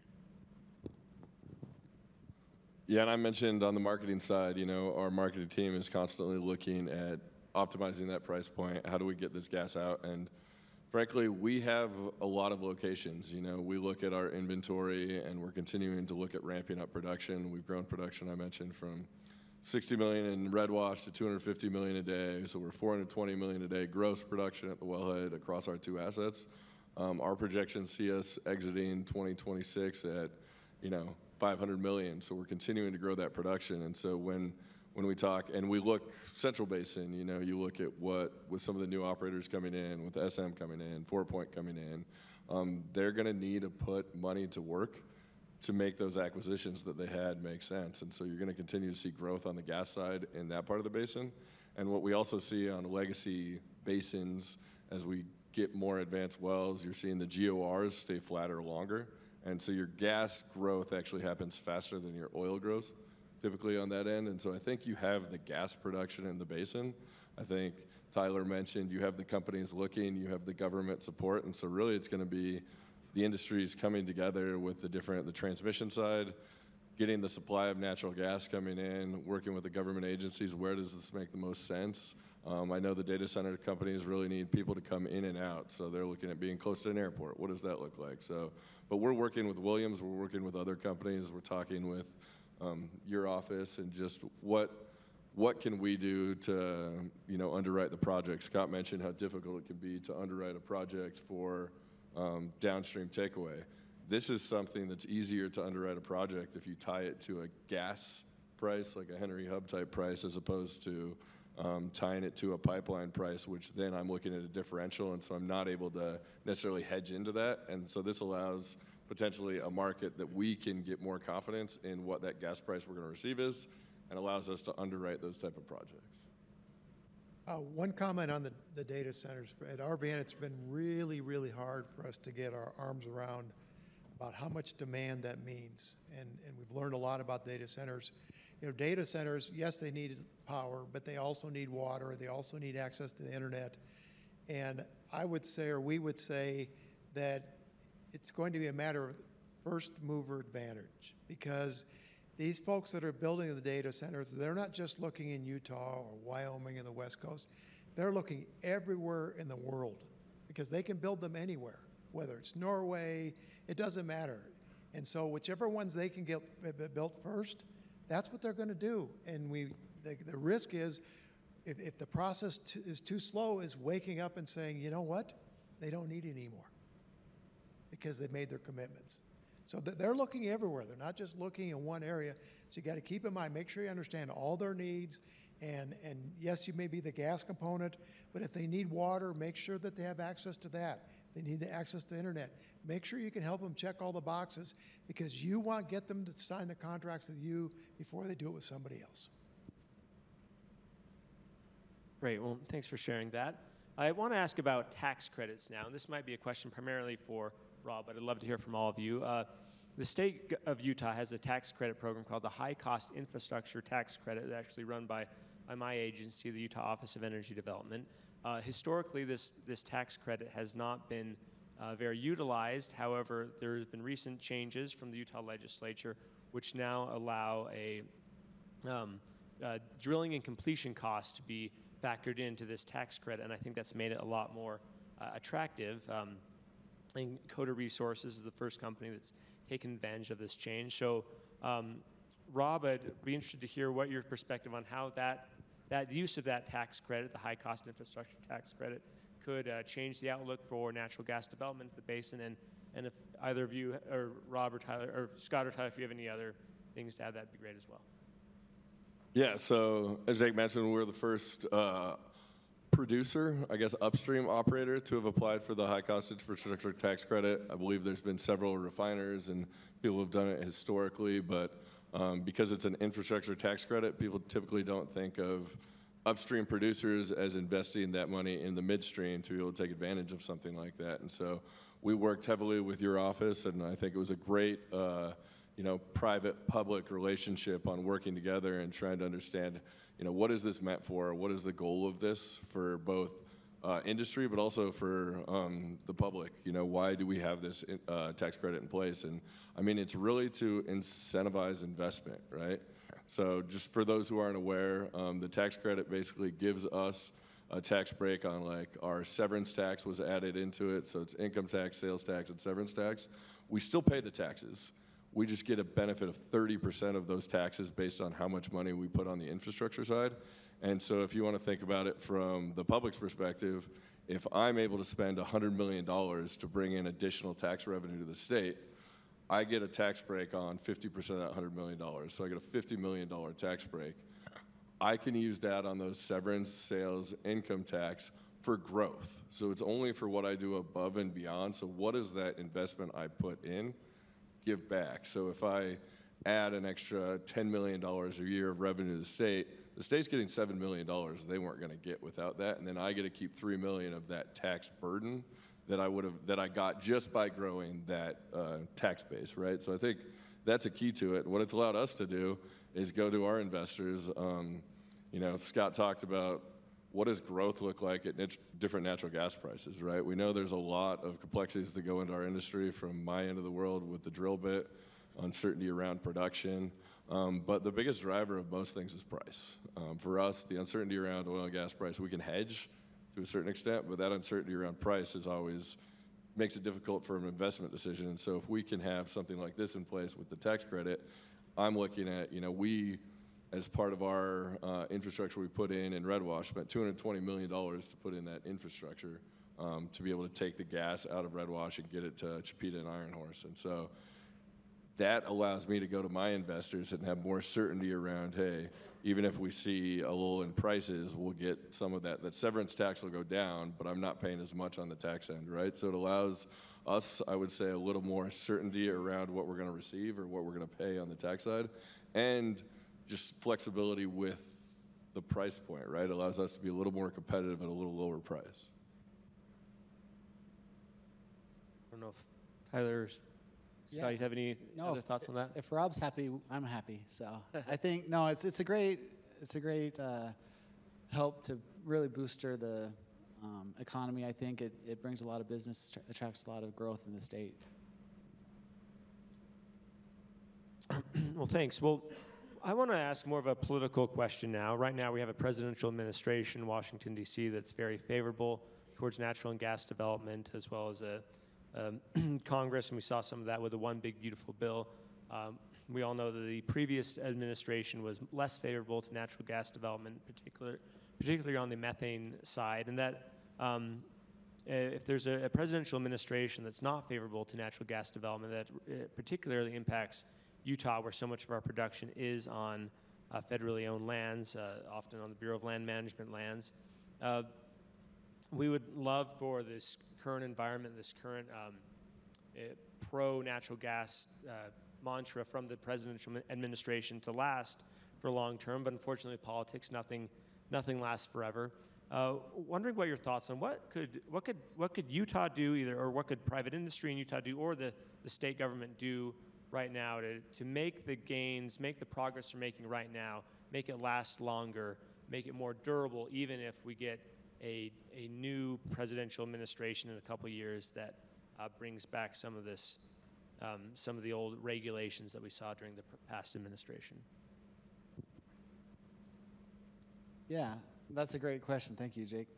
Yeah, and I mentioned on the marketing side, our marketing team is constantly looking at optimizing that price point. How do we get this gas out? And frankly, we have a lot of locations. We look at our inventory, and we're continuing to look at ramping up production. We've grown production, I mentioned, from 60 million in red wash to 250 million a day. So we're 420 million a day gross production at the wellhead across our 2 assets. Our projections see us exiting 2026 at, 500 million. So we're continuing to grow that production. And so when we talk and we look Central Basin, you look at with some of the new operators coming in, with SM coming in, 4 Point coming in, they're going to need to put money to work to make those acquisitions that they had make sense. And so you're going to continue to see growth on the gas side in that part of the basin. And what we also see on legacy basins, as we get more advanced wells, you're seeing the GORs stay flatter longer. And so your gas growth actually happens faster than your oil growth, typically on that end. And so I think you have the gas production in the basin. I think Tyler mentioned you have the companies looking, you have the government support. And so really it's going to be the industries coming together with the transmission side, getting the supply of natural gas coming in, working with the government agencies. Where does this make the most sense? I know the data center companies really need people to come in and out, so they're looking at being close to an airport. What does that look like? But we're working with Williams, we're working with other companies, we're talking with your office, and just what can we do to underwrite the project. Scott mentioned how difficult it can be to underwrite a project for downstream takeaway. This is something that's easier to underwrite a project if you tie it to a gas price, like a Henry Hub type price, as opposed to tying it to a pipeline price, which then I'm looking at a differential, and so I'm not able to necessarily hedge into that. And so this allows potentially a market that we can get more confidence in what that gas price we're going to receive is, and allows us to underwrite those type of projects. One comment on the data centers. At RBN, it's been really, really hard for us to get our arms around about how much demand that means. And we've learned a lot about data centers. You know, data centers, yes, they need power, but they also need water. They also need access to the internet. And I would say, or we would say, that it's going to be a matter of first mover advantage, because these folks that are building the data centers, they're not just looking in Utah or Wyoming and the West Coast. They're looking everywhere in the world, because they can build them anywhere, whether it's Norway, it doesn't matter. And so whichever ones they can get built first, that's what they're going to do. And the risk is, if the process is too slow, is waking up and saying, you know what, they don't need it anymore, because they've made their commitments. So they're looking everywhere. They're not just looking in one area. So you got to keep in mind, make sure you understand all their needs. And yes, you may be the gas component, but if they need water, make sure that they have access to that. They need access to the internet. Make sure you can help them check all the boxes, because you want to get them to sign the contracts with you before they do it with somebody else. Great. Well, thanks for sharing that. I want to ask about tax credits now. And this might be a question primarily for Rob, but I'd love to hear from all of you. The state of Utah has a tax credit program called the High Cost Infrastructure Tax Credit, that's actually run by my agency, the Utah Office of Energy Development. Historically, this tax credit has not been very utilized. However, there has been recent changes from the Utah legislature, which now allow a drilling and completion costs to be factored into this tax credit, and I think that's made it a lot more attractive. And Koda Resources is the first company that's taken advantage of this change. So, Rob, I'd be interested to hear what your perspective on how that use of that tax credit, the high cost infrastructure tax credit, could change the outlook for natural gas development in the basin, and if either of you, or Rob or Tyler, or Scott or Tyler, if you have any other things to add, that'd be great as well. Yeah, so as Jake mentioned, we're the first producer, I guess upstream operator, to have applied for the high cost infrastructure tax credit. I believe there's been several refiners and people have done it historically, but because it's an infrastructure tax credit, people typically don't think of upstream producers as investing that money in the midstream to be able to take advantage of something like that. And so we worked heavily with your office, and I think it was a great private-public relationship on working together and trying to understand, what is this meant for? What is the goal of this for both industry, but also for the public? Why do we have this tax credit in place? And I mean, it's really to incentivize investment, right? So just for those who aren't aware, the tax credit basically gives us a tax break on, like, our severance tax was added into it. So it's income tax, sales tax, and severance tax. We still pay the taxes. We just get a benefit of 30% of those taxes based on how much money we put on the infrastructure side. And so if you want to think about it from the public's perspective, if I'm able to spend $100 million to bring in additional tax revenue to the state, I get a tax break on 50% of that $100 million. So I get a $50 million tax break. I can use that on those severance, sales, income tax for growth. So it's only for what I do above and beyond. So what is that investment I put in? Give back. So if I add an extra $10 million a year of revenue to the state's getting $7 million they weren't going to get without that, and then I get to keep $3 million of that tax burden that I got just by growing that tax base, right? So I think that's a key to it. What it's allowed us to do is go to our investors. Scott talked about what does growth look like at different natural gas prices, right? We know there's a lot of complexities that go into our industry from my end of the world with the drill bit, uncertainty around production. But the biggest driver of most things is price. For us, the uncertainty around oil and gas price, we can hedge to a certain extent, but that uncertainty around price is always makes it difficult for an investment decision. And so if we can have something like this in place with the tax credit, I'm looking at, we, as part of our infrastructure we put in Redwash, spent $220 million to put in that infrastructure to be able to take the gas out of Redwash and get it to Chipeta and Iron Horse. And so that allows me to go to my investors and have more certainty around, hey, even if we see a lull in prices, we'll get some of that. That severance tax will go down, but I'm not paying as much on the tax end, right? So it allows us, I would say, a little more certainty around what we're going to receive or what we're going to pay on the tax side, and just flexibility with the price point, right? It allows us to be a little more competitive at a little lower price. I don't know if Tyler, Scott, you have any other thoughts on that? If Rob's happy, I'm happy. So I think no, it's a great help to really booster the economy. I think it brings a lot of business, attracts a lot of growth in the state. Well, thanks. Well, I want to ask more of a political question now. Right now, we have a presidential administration in Washington, D.C. that's very favorable towards natural and gas development, as well as a Congress, and we saw some of that with the One Big Beautiful Bill. We all know that the previous administration was less favorable to natural gas development, particularly on the methane side, and that if there's a presidential administration that's not favorable to natural gas development, that particularly impacts Utah, where so much of our production is on federally owned lands, often on the Bureau of Land Management lands. We would love for this current environment, this current pro-natural gas mantra from the presidential administration to last for long term, but unfortunately, politics, nothing lasts forever. Wondering what your thoughts on what could Utah do, either, or what could private industry in Utah do, or the state government do right now to make the gains, make the progress we're making right now, make it last longer, make it more durable, even if we get a new presidential administration in a couple years that brings back some of this, some of the old regulations that we saw during the past administration. Yeah, that's a great question. Thank you, Jake.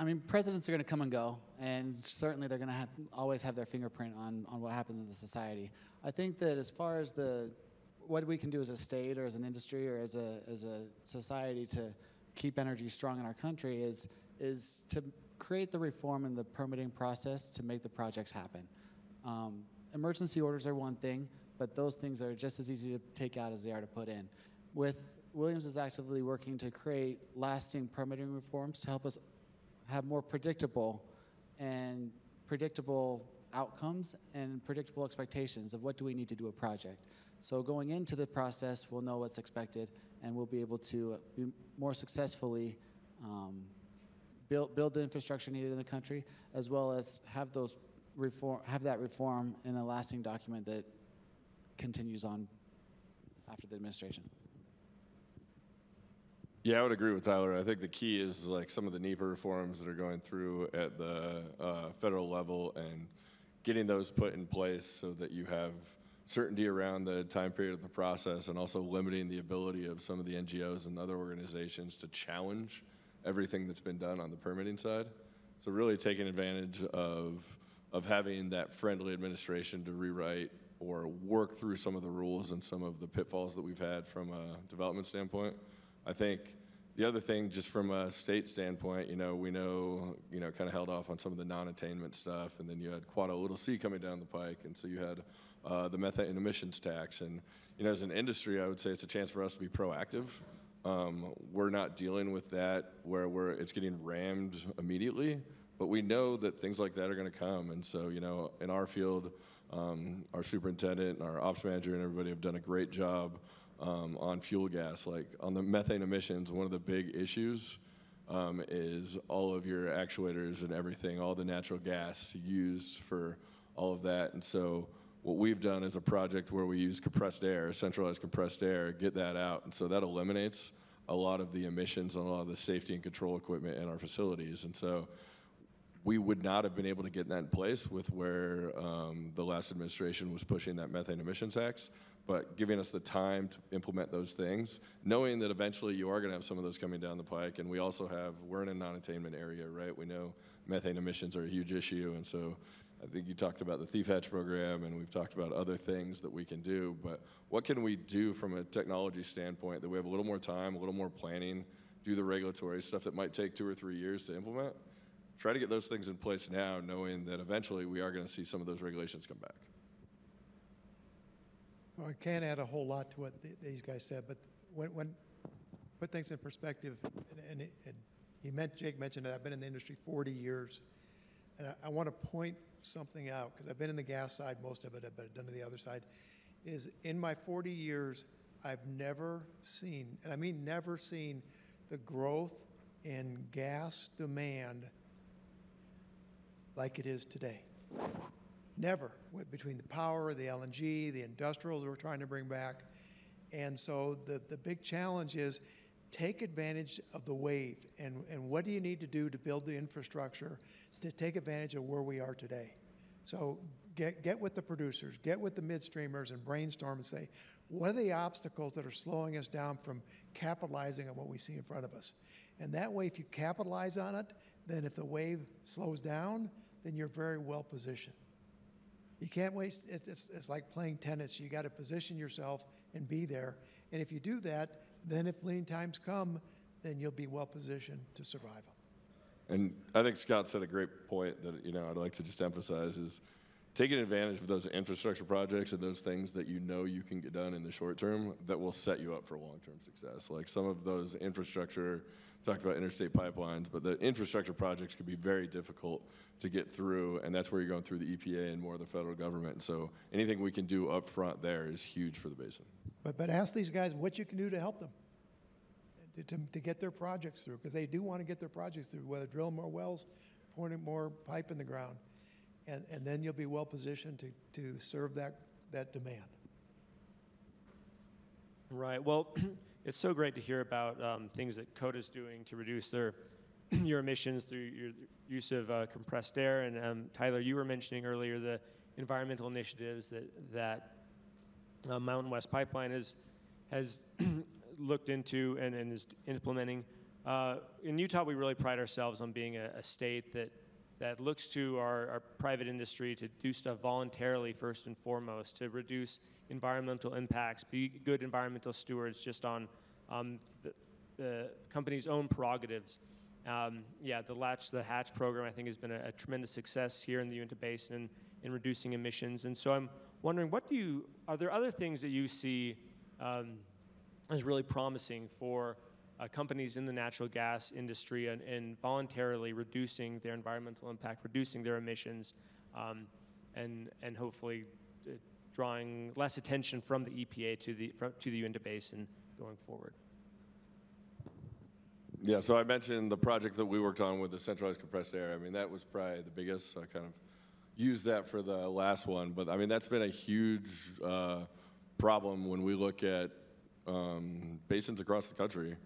I mean, presidents are going to come and go, and certainly they're going to always have their fingerprint on what happens in the society. I think that as far as what we can do as a state or as an industry or as a society to keep energy strong in our country is to create the reform in the permitting process to make the projects happen. Emergency orders are one thing, but those things are just as easy to take out as they are to put in. Williams is actively working to create lasting permitting reforms to help us have more predictable outcomes and predictable expectations of what do we need to do a project. So going into the process, we'll know what's expected, and we'll be able to be more successfully build the infrastructure needed in the country, as well as have that reform in a lasting document that continues on after the administration. Yeah, I would agree with Tyler. I think the key is like some of the NEPA reforms that are going through at the federal level and getting those put in place so that you have certainty around the time period of the process, and also limiting the ability of some of the NGOs and other organizations to challenge everything that's been done on the permitting side. So really taking advantage of having that friendly administration to rewrite or work through some of the rules and some of the pitfalls that we've had from a development standpoint. I think the other thing, just from a state standpoint, we know, kind of held off on some of the non-attainment stuff, and then you had Koda Little C coming down the pike, and so you had the methane emissions tax. And, as an industry, I would say it's a chance for us to be proactive. We're not dealing with that where it's getting rammed immediately, but we know that things like that are going to come. And so, in our field, our superintendent and our ops manager and everybody have done a great job on fuel gas. Like on the methane emissions, one of the big issues is all of your actuators and everything, all the natural gas used for all of that. And so what we've done is a project where we use compressed air, centralized compressed air, get that out. And so that eliminates a lot of the emissions and a lot of the safety and control equipment in our facilities. And so we would not have been able to get that in place with where the last administration was pushing that methane emission tax, but giving us the time to implement those things, knowing that eventually you are going to have some of those coming down the pike. And we also we're in a non-attainment area, right? We know methane emissions are a huge issue. And so I think you talked about the Thief Hatch program, and we've talked about other things that we can do. But what can we do from a technology standpoint that we have a little more time, a little more planning, do the regulatory stuff that might take 2 or 3 years to implement? Try to get those things in place now, knowing that eventually we are going to see some of those regulations come back. Well, I can't add a whole lot to what these guys said, but when put things in perspective, and Jake mentioned it, I've been in the industry 40 years, and I want to point something out, because I've been in the gas side most of it, but I've done the other side, is in my 40 years, I've never seen, and I mean never seen, the growth in gas demand like it is today. Never, between the power, the LNG, the industrials we're trying to bring back. And so the big challenge is take advantage of the wave. And what do you need to do to build the infrastructure to take advantage of where we are today? So get with the producers, get with the midstreamers and brainstorm and say, what are the obstacles that are slowing us down from capitalizing on what we see in front of us? And that way, if you capitalize on it, then if the wave slows down, then you're very well positioned. You can't waste, it's like playing tennis. You got to position yourself and be there. And if you do that, then if lean times come, then you'll be well positioned to survive them. And I think Scott said a great point that, I'd like to just emphasize is taking advantage of those infrastructure projects and those things that you can get done in the short term that will set you up for long-term success. Like some of those infrastructure, talked about interstate pipelines, but the infrastructure projects can be very difficult to get through, and that's where you're going through the EPA and more of the federal government. And so anything we can do up front there is huge for the basin. But ask these guys what you can do to help them to get their projects through, because they do want to get their projects through, whether drill more wells, pouring more pipe in the ground. And then you'll be well positioned to serve that demand. Right. Well, it's so great to hear about things that Koda's doing to reduce your emissions through your use of compressed air. And Tyler, you were mentioning earlier the environmental initiatives that Mountain West Pipeline has looked into and is implementing. In Utah, we really pride ourselves on being a state that looks to our private industry to do stuff voluntarily first and foremost, to reduce environmental impacts, be good environmental stewards just on the company's own prerogatives. The Hatch program, I think, has been a tremendous success here in the Uinta Basin in reducing emissions. And so I'm wondering, are there other things that you see as really promising for companies in the natural gas industry and voluntarily reducing their environmental impact, reducing their emissions, and hopefully drawing less attention from the EPA to the Uinta Basin going forward? Yeah, so I mentioned the project that we worked on with the centralized compressed air. I mean, that was probably the biggest. So I kind of used that for the last one. But I mean, that's been a huge problem when we look at basins across the country.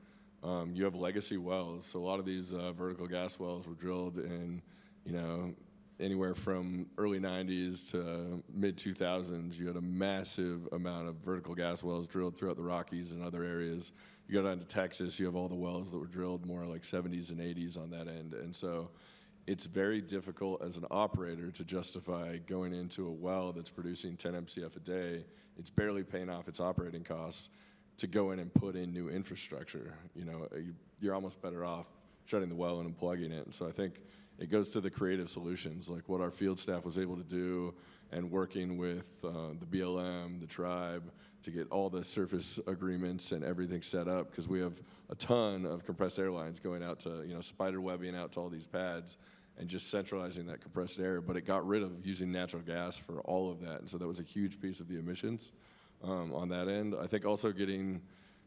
You have legacy wells. So a lot of these vertical gas wells were drilled in, anywhere from early 90s to mid 2000s. You had a massive amount of vertical gas wells drilled throughout the Rockies and other areas. You go down to Texas, you have all the wells that were drilled more like 70s and 80s on that end. And so it's very difficult as an operator to justify going into a well that's producing 10 MCF a day. It's barely paying off its operating costs to go in and put in new infrastructure. You're almost better off shutting the well in and plugging it. And so I think it goes to the creative solutions, like what our field staff was able to do and working with the BLM, the tribe, to get all the surface agreements and everything set up, because we have a ton of compressed air lines going out to, spider webbing out to all these pads and just centralizing that compressed air. But it got rid of using natural gas for all of that. And so that was a huge piece of the emissions on that end. I think also getting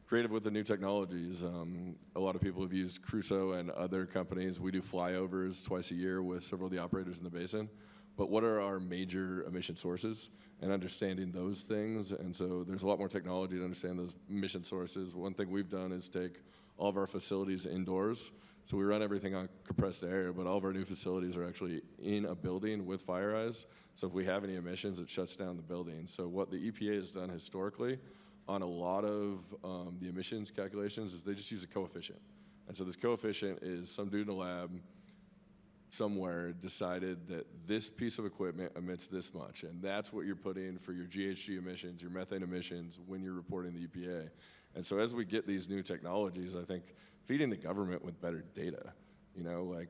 creative with the new technologies. A lot of people have used Crusoe and other companies. We do flyovers twice a year with several of the operators in the basin. But what are our major emission sources, and understanding those things? And so there's a lot more technology to understand those emission sources. One thing we've done is take all of our facilities indoors. So we run everything on compressed air, but all of our new facilities are actually in a building with fire eyes. So if we have any emissions, it shuts down the building. So what the EPA has done historically on a lot of the emissions calculations is they just use a coefficient. And so this coefficient is some dude in a lab somewhere decided that this piece of equipment emits this much, and that's what you're putting for your GHG emissions, your methane emissions when you're reporting the EPA. And so as we get these new technologies, I think feeding the government with better data, like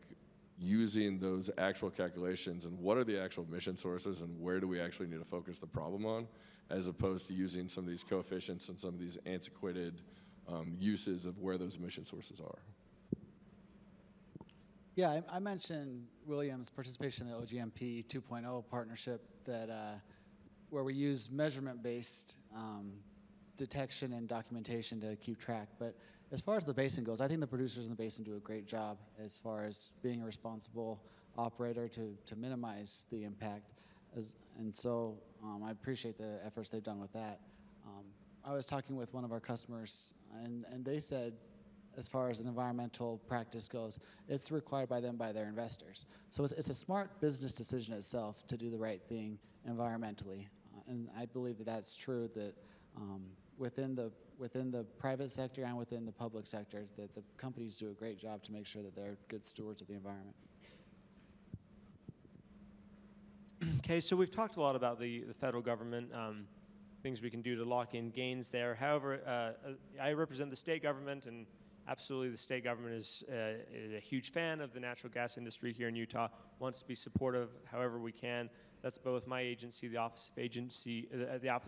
using those actual calculations and what are the actual emission sources and where do we actually need to focus the problem on, as opposed to using some of these coefficients and some of these antiquated uses of where those emission sources are. Yeah, I mentioned William's participation in the OGMP 2.0 partnership where we use measurement-based detection and documentation to keep track. But as far as the basin goes, I think the producers in the basin do a great job as far as being a responsible operator to minimize the impact. And so I appreciate the efforts they've done with that. I was talking with one of our customers, and they said, as far as an environmental practice goes, it's required by them by their investors. So it's a smart business decision itself to do the right thing environmentally. And I believe that that's true, that within the private sector and within the public sector, that the companies do a great job to make sure that they're good stewards of the environment. Okay, so we've talked a lot about the federal government, things we can do to lock in gains there. However, I represent the state government, and absolutely the state government is a huge fan of the natural gas industry here in Utah, wants to be supportive however we can. That's both my agency, the Office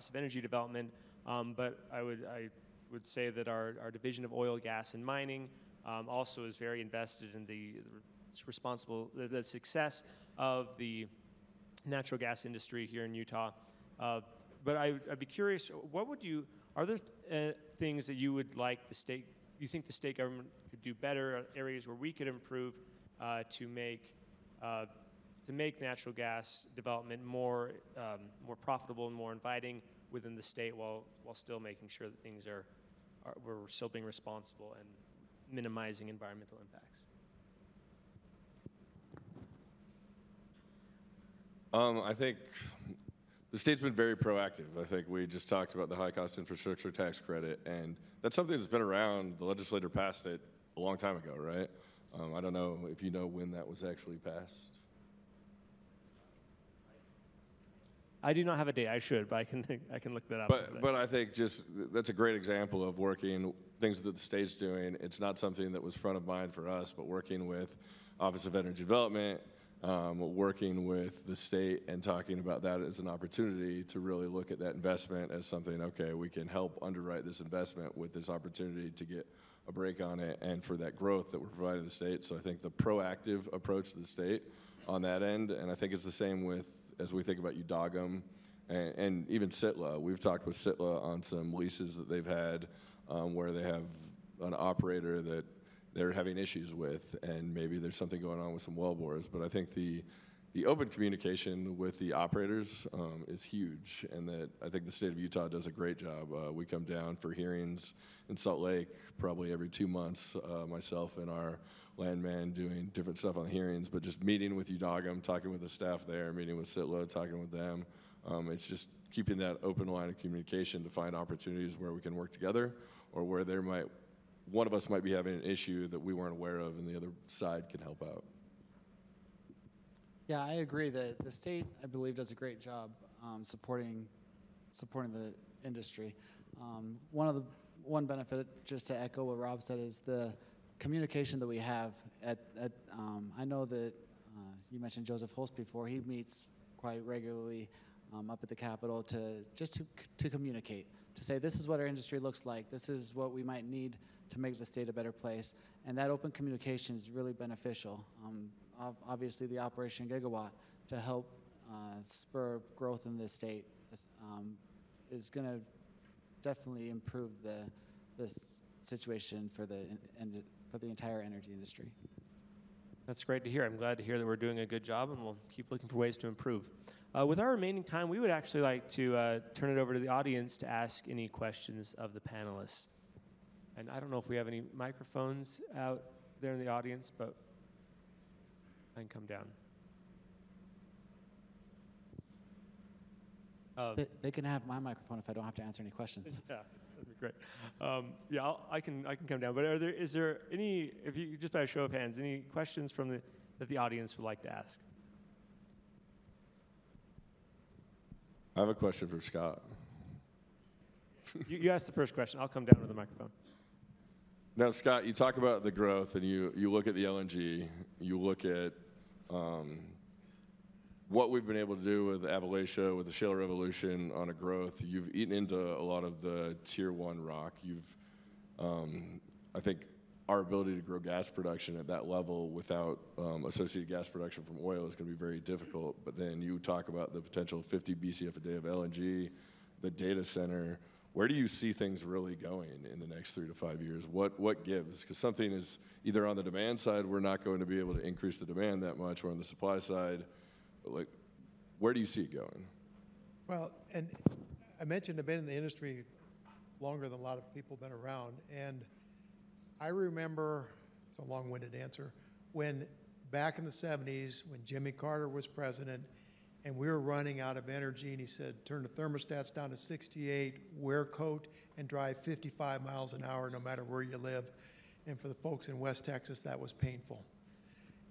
of Energy Development, but I would say that our Division of Oil, Gas, and Mining also is very invested in the success of the natural gas industry here in Utah. But I'd be curious, are there things that you would like you think the state government could do better, areas where we could improve to make natural gas development more profitable and more inviting within the state, while still making sure that things we're still being responsible and minimizing environmental impacts? I think the state's been very proactive. I think we just talked about the high-cost infrastructure tax credit, and that's something that's been around. The legislature passed it a long time ago, right? I don't know if you know when that was actually passed. I do not have a date. I should, but I can look that up. But I think just that's a great example of working things that the state's doing. It's not something that was front of mind for us, but working with Office of Energy Development, working with the state and talking about that as an opportunity to really look at that investment as something, okay, we can help underwrite this investment with this opportunity to get a break on it and for that growth that we're providing the state. So I think the proactive approach to the state on that end, and I think it's the same as we think about Udogam and even Sitla. We've talked with Sitla on some leases that they've had where they have an operator that they're having issues with, and maybe there's something going on with some wellbores. But I think the open communication with the operators is huge, and that I think the state of Utah does a great job. We come down for hearings in Salt Lake probably every 2 months, myself and our landman doing different stuff on the hearings, but just meeting with Udogam, talking with the staff there, meeting with Sitla, talking with them. It's just keeping that open line of communication to find opportunities where we can work together, or where one of us might be having an issue that we weren't aware of and the other side can help out. Yeah, I agree that the state, I believe, does a great job supporting the industry. One benefit, just to echo what Rob said, is the communication that we have I know that you mentioned Joseph Holst before. He meets quite regularly up at the Capitol to communicate, to say this is what our industry looks like, this is what we might need to make the state a better place. And that open communication is really beneficial. Obviously, the Operation Gigawatt to help spur growth in this state is going to definitely improve the situation for the entire energy industry. That's great to hear. I'm glad to hear that we're doing a good job, and we'll keep looking for ways to improve. With our remaining time, we would actually like to turn it over to the audience to ask any questions of the panelists. And I don't know if we have any microphones out there in the audience, but I can come down. They can have my microphone if I don't have to answer any questions. Yeah, that'd be great. I can come down. But is there any, if you just by a show of hands, any questions that the audience would like to ask? I have a question for Scott. You asked the first question. I'll come down with the microphone. Now, Scott, you talk about the growth, and you look at the LNG, you look at what we've been able to do with Appalachia, with the shale revolution on a growth. You've eaten into a lot of the tier one rock. I think our ability to grow gas production at that level without associated gas production from oil is going to be very difficult. But then you talk about the potential 50 BCF a day of LNG, the data center. Where do you see things really going in the next 3 to 5 years? What gives? Because something is either on the demand side, we're not going to be able to increase the demand that much, or on the supply side, like, where do you see it going? Well, and I mentioned I've been in the industry longer than a lot of people have been around, and I remember, it's a long-winded answer, when back in the 70s, when Jimmy Carter was president, and we were running out of energy, and he said, turn the thermostats down to 68, wear a coat, and drive 55 miles an hour no matter where you live. And for the folks in West Texas, that was painful.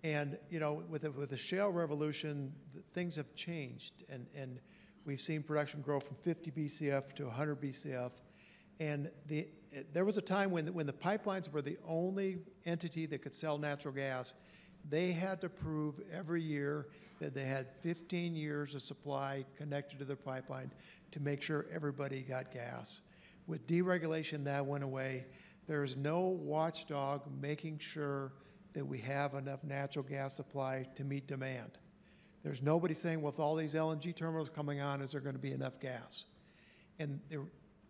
And, you know, with the shale revolution, things have changed, and we've seen production grow from 50 BCF to 100 BCF. And there was a time when the pipelines were the only entity that could sell natural gas. They had to prove every year that they had 15 years of supply connected to their pipeline to make sure everybody got gas. With deregulation, that went away. There is no watchdog making sure that we have enough natural gas supply to meet demand. There's nobody saying, well, with all these LNG terminals coming on, is there going to be enough gas? And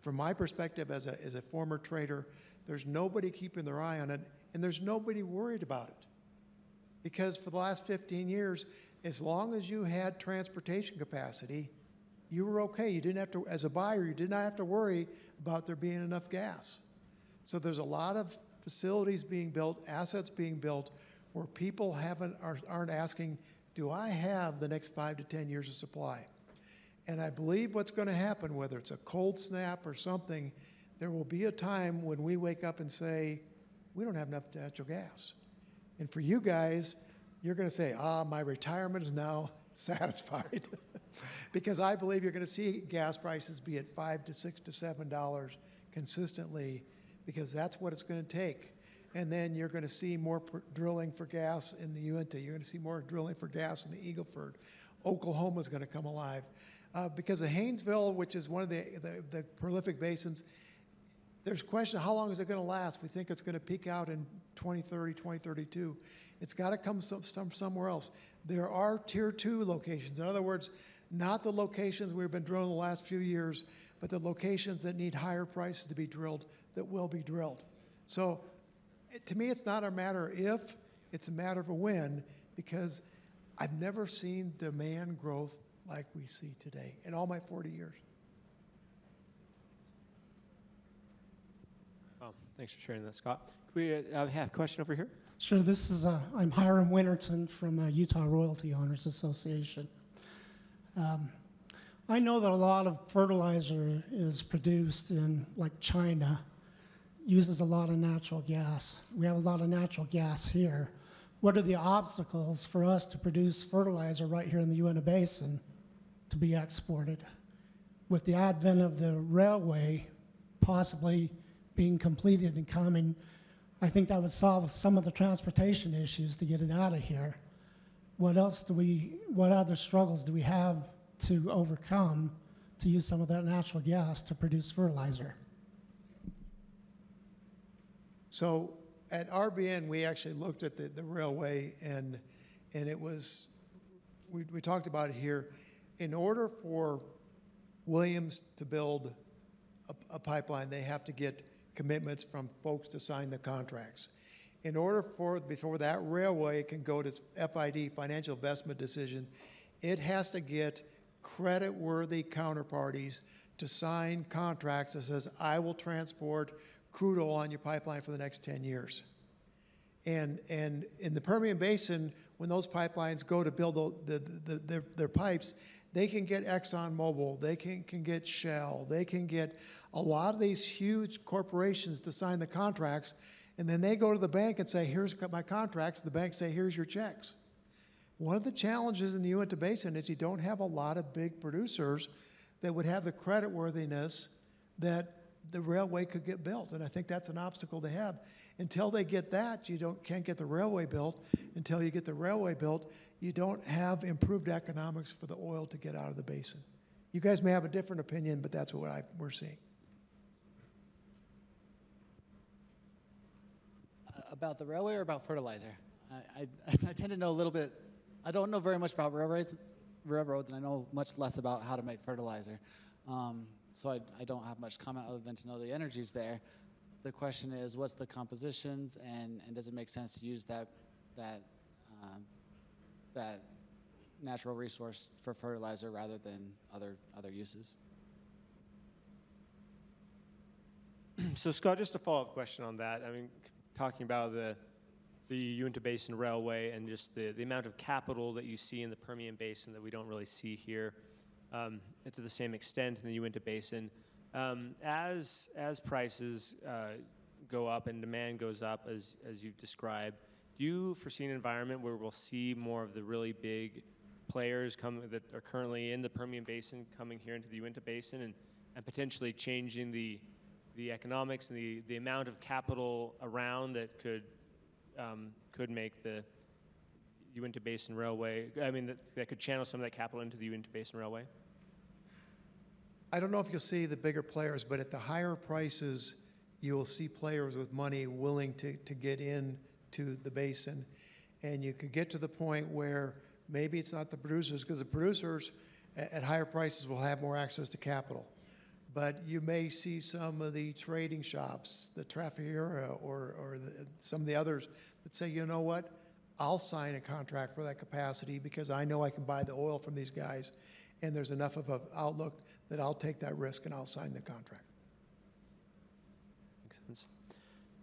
from my perspective as a former trader, there's nobody keeping their eye on it, and there's nobody worried about it. Because for the last 15 years, as long as you had transportation capacity, you were okay. You didn't have to, as a buyer, you did not have to worry about there being enough gas. So there's a lot of facilities being built, assets being built, where people aren't asking, do I have the next 5 to 10 years of supply? And I believe what's going to happen, whether it's a cold snap or something, there will be a time when we wake up and say, we don't have enough natural gas. And for you guys, you're going to say, my retirement is now satisfied. Because I believe you're going to see gas prices be at $5 to $6 to $7 consistently, because that's what it's going to take. And then you're going to see more drilling for gas in the Uinta. You're going to see more drilling for gas in the Eagle Ford. Oklahoma's going to come alive. Because of Haynesville, which is one of the prolific basins, there's a question, how long is it going to last? We think it's going to peak out in 2030, 2032. It's got to come somewhere else. There are tier 2 locations. In other words, not the locations we've been drilling the last few years, but the locations that need higher prices to be drilled that will be drilled. So to me, it's not a matter of if, it's a matter of a when, because I've never seen demand growth like we see today in all my 40 years. Well, thanks for sharing that, Scott. Can we have a question over here? Sure, this is, I'm Hiram Winterton from Utah Royalty Owners Association. I know that a lot of fertilizer is produced in, like China, uses a lot of natural gas. We have a lot of natural gas here. What are the obstacles for us to produce fertilizer right here in the Uinta Basin to be exported? With the advent of the railway possibly being completed and coming, I think that would solve some of the transportation issues to get it out of here. What other struggles do we have to overcome to use some of that natural gas to produce fertilizer? So at RBN, we actually looked at the railway, and it was, we talked about it here. In order for Williams to build a pipeline, they have to get commitments from folks to sign the contracts. In order before that railway can go to its FID, financial investment decision, it has to get credit-worthy counterparties to sign contracts that says, I will transport crude oil on your pipeline for the next 10 years. And in the Permian Basin, when those pipelines go to build their pipes, they can get ExxonMobil, they can get Shell, they can get a lot of these huge corporations to sign the contracts, and then they go to the bank and say, here's my contracts. The bank say, here's your checks. One of the challenges in the Uinta Basin is you don't have a lot of big producers that would have the creditworthiness that the railway could get built, and I think that's an obstacle to have. Until they get that, can't get the railway built. Until you get the railway built, you don't have improved economics for the oil to get out of the basin. You guys may have a different opinion, but that's what we're seeing. About the railway or about fertilizer? I tend to know a little bit. I don't know very much about railroads, and I know much less about how to make fertilizer. so I don't have much comment other than to know the energy's there. The question is, what's the compositions, and does it make sense to use that natural resource for fertilizer rather than other uses? So Scott, just a follow-up question on that. I mean, talking about the Uinta Basin Railway and just the amount of capital that you see in the Permian Basin that we don't really see here to the same extent in the Uinta Basin. As prices go up and demand goes up, as you've described, do you foresee an environment where we'll see more of the really big players that are currently in the Permian Basin coming here into the Uinta Basin and potentially changing the economics and the amount of capital around that could make the Uinta Basin Railway, that could channel some of that capital into the Uinta Basin Railway? I don't know if you'll see the bigger players, but at the higher prices, you will see players with money willing to get in to the basin. And you could get to the point where maybe it's not the producers, because the producers at higher prices will have more access to capital. But you may see some of the trading shops, the Traffiera or some of the others that say, you know what, I'll sign a contract for that capacity because I know I can buy the oil from these guys, and there's enough of an outlook that I'll take that risk and I'll sign the contract. Makes sense.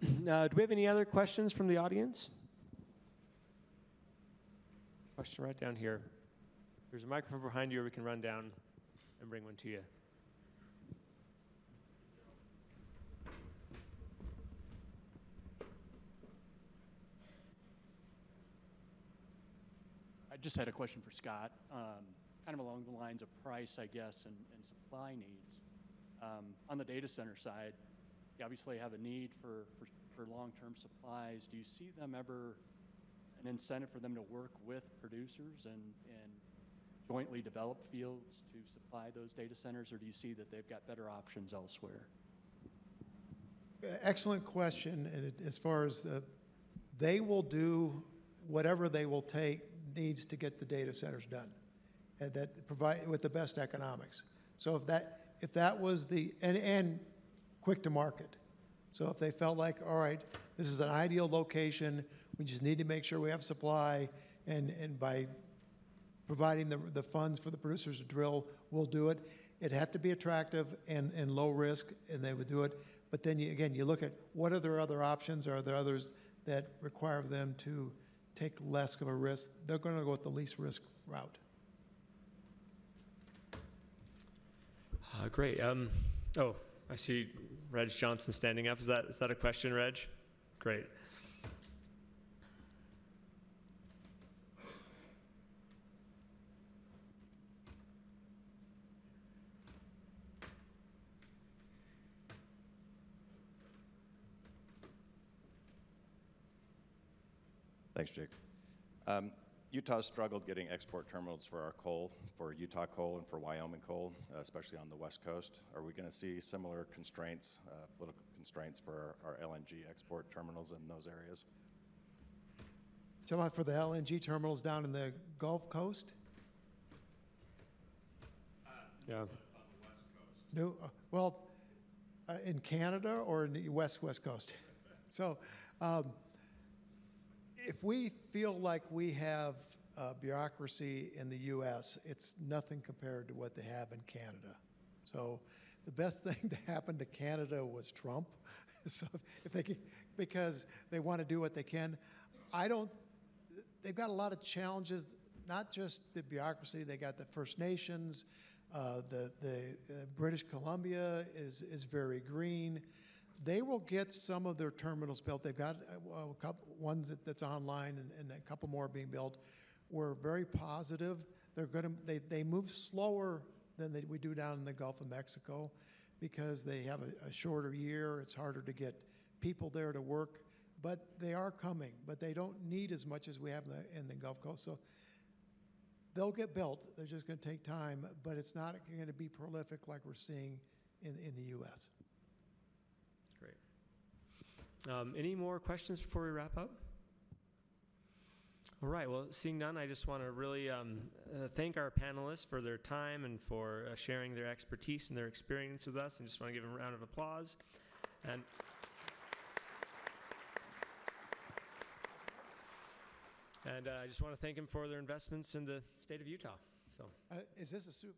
Do we have any other questions from the audience? Question right down here. There's a microphone behind you, or we can run down and bring one to you. I just had a question for Scott, kind of along the lines of price, I guess, and supply needs. On the data center side, you obviously have a need for long-term supplies. Do you see them ever, an incentive for them to work with producers and jointly develop fields to supply those data centers, or do you see that they've got better options elsewhere? Excellent question. And as far as they will do whatever they will take needs to get the data centers done, and that provide with the best economics. So if that was and quick to market. So if they felt like, all right, this is an ideal location, we just need to make sure we have supply, and by providing the funds for the producers to drill, we'll do it. It had to be attractive and low risk, and they would do it. But then you look at what are their other options? Are there others that require them to take less of a risk? They're going to go with the least risk route. Great. Oh, I see Reg Johnson standing up. Is that a question, Reg? Great. Thanks, Jake. Utah's struggled getting export terminals for our coal, for Utah coal and for Wyoming coal, especially on the West Coast. Are we going to see similar constraints, political constraints for our LNG export terminals in those areas? Talking about for the LNG terminals down in the Gulf Coast? Yeah. It's on the West Coast. In Canada or in the West Coast? So if we feel like we have bureaucracy in the U.S., it's nothing compared to what they have in Canada. So the best thing to happen to Canada was Trump. So if they can, because they want to do what they can. They've got a lot of challenges, not just the bureaucracy. They got the First Nations. The British Columbia is very green. They will get some of their terminals built. They've got a couple ones that's online, and a couple more being built. We're very positive. They move slower than we do down in the Gulf of Mexico because they have a shorter year. It's harder to get people there to work, but they are coming. But they don't need as much as we have in the Gulf Coast. So they'll get built. They're just going to take time, but it's not going to be prolific like we're seeing in the U.S. Any more questions before we wrap up? All right, well, seeing none, I just want to really thank our panelists for their time and for sharing their expertise and their experience with us, and just want to give them a round of applause. And I just want to thank them for their investments in the state of Utah. So, Is this a soup?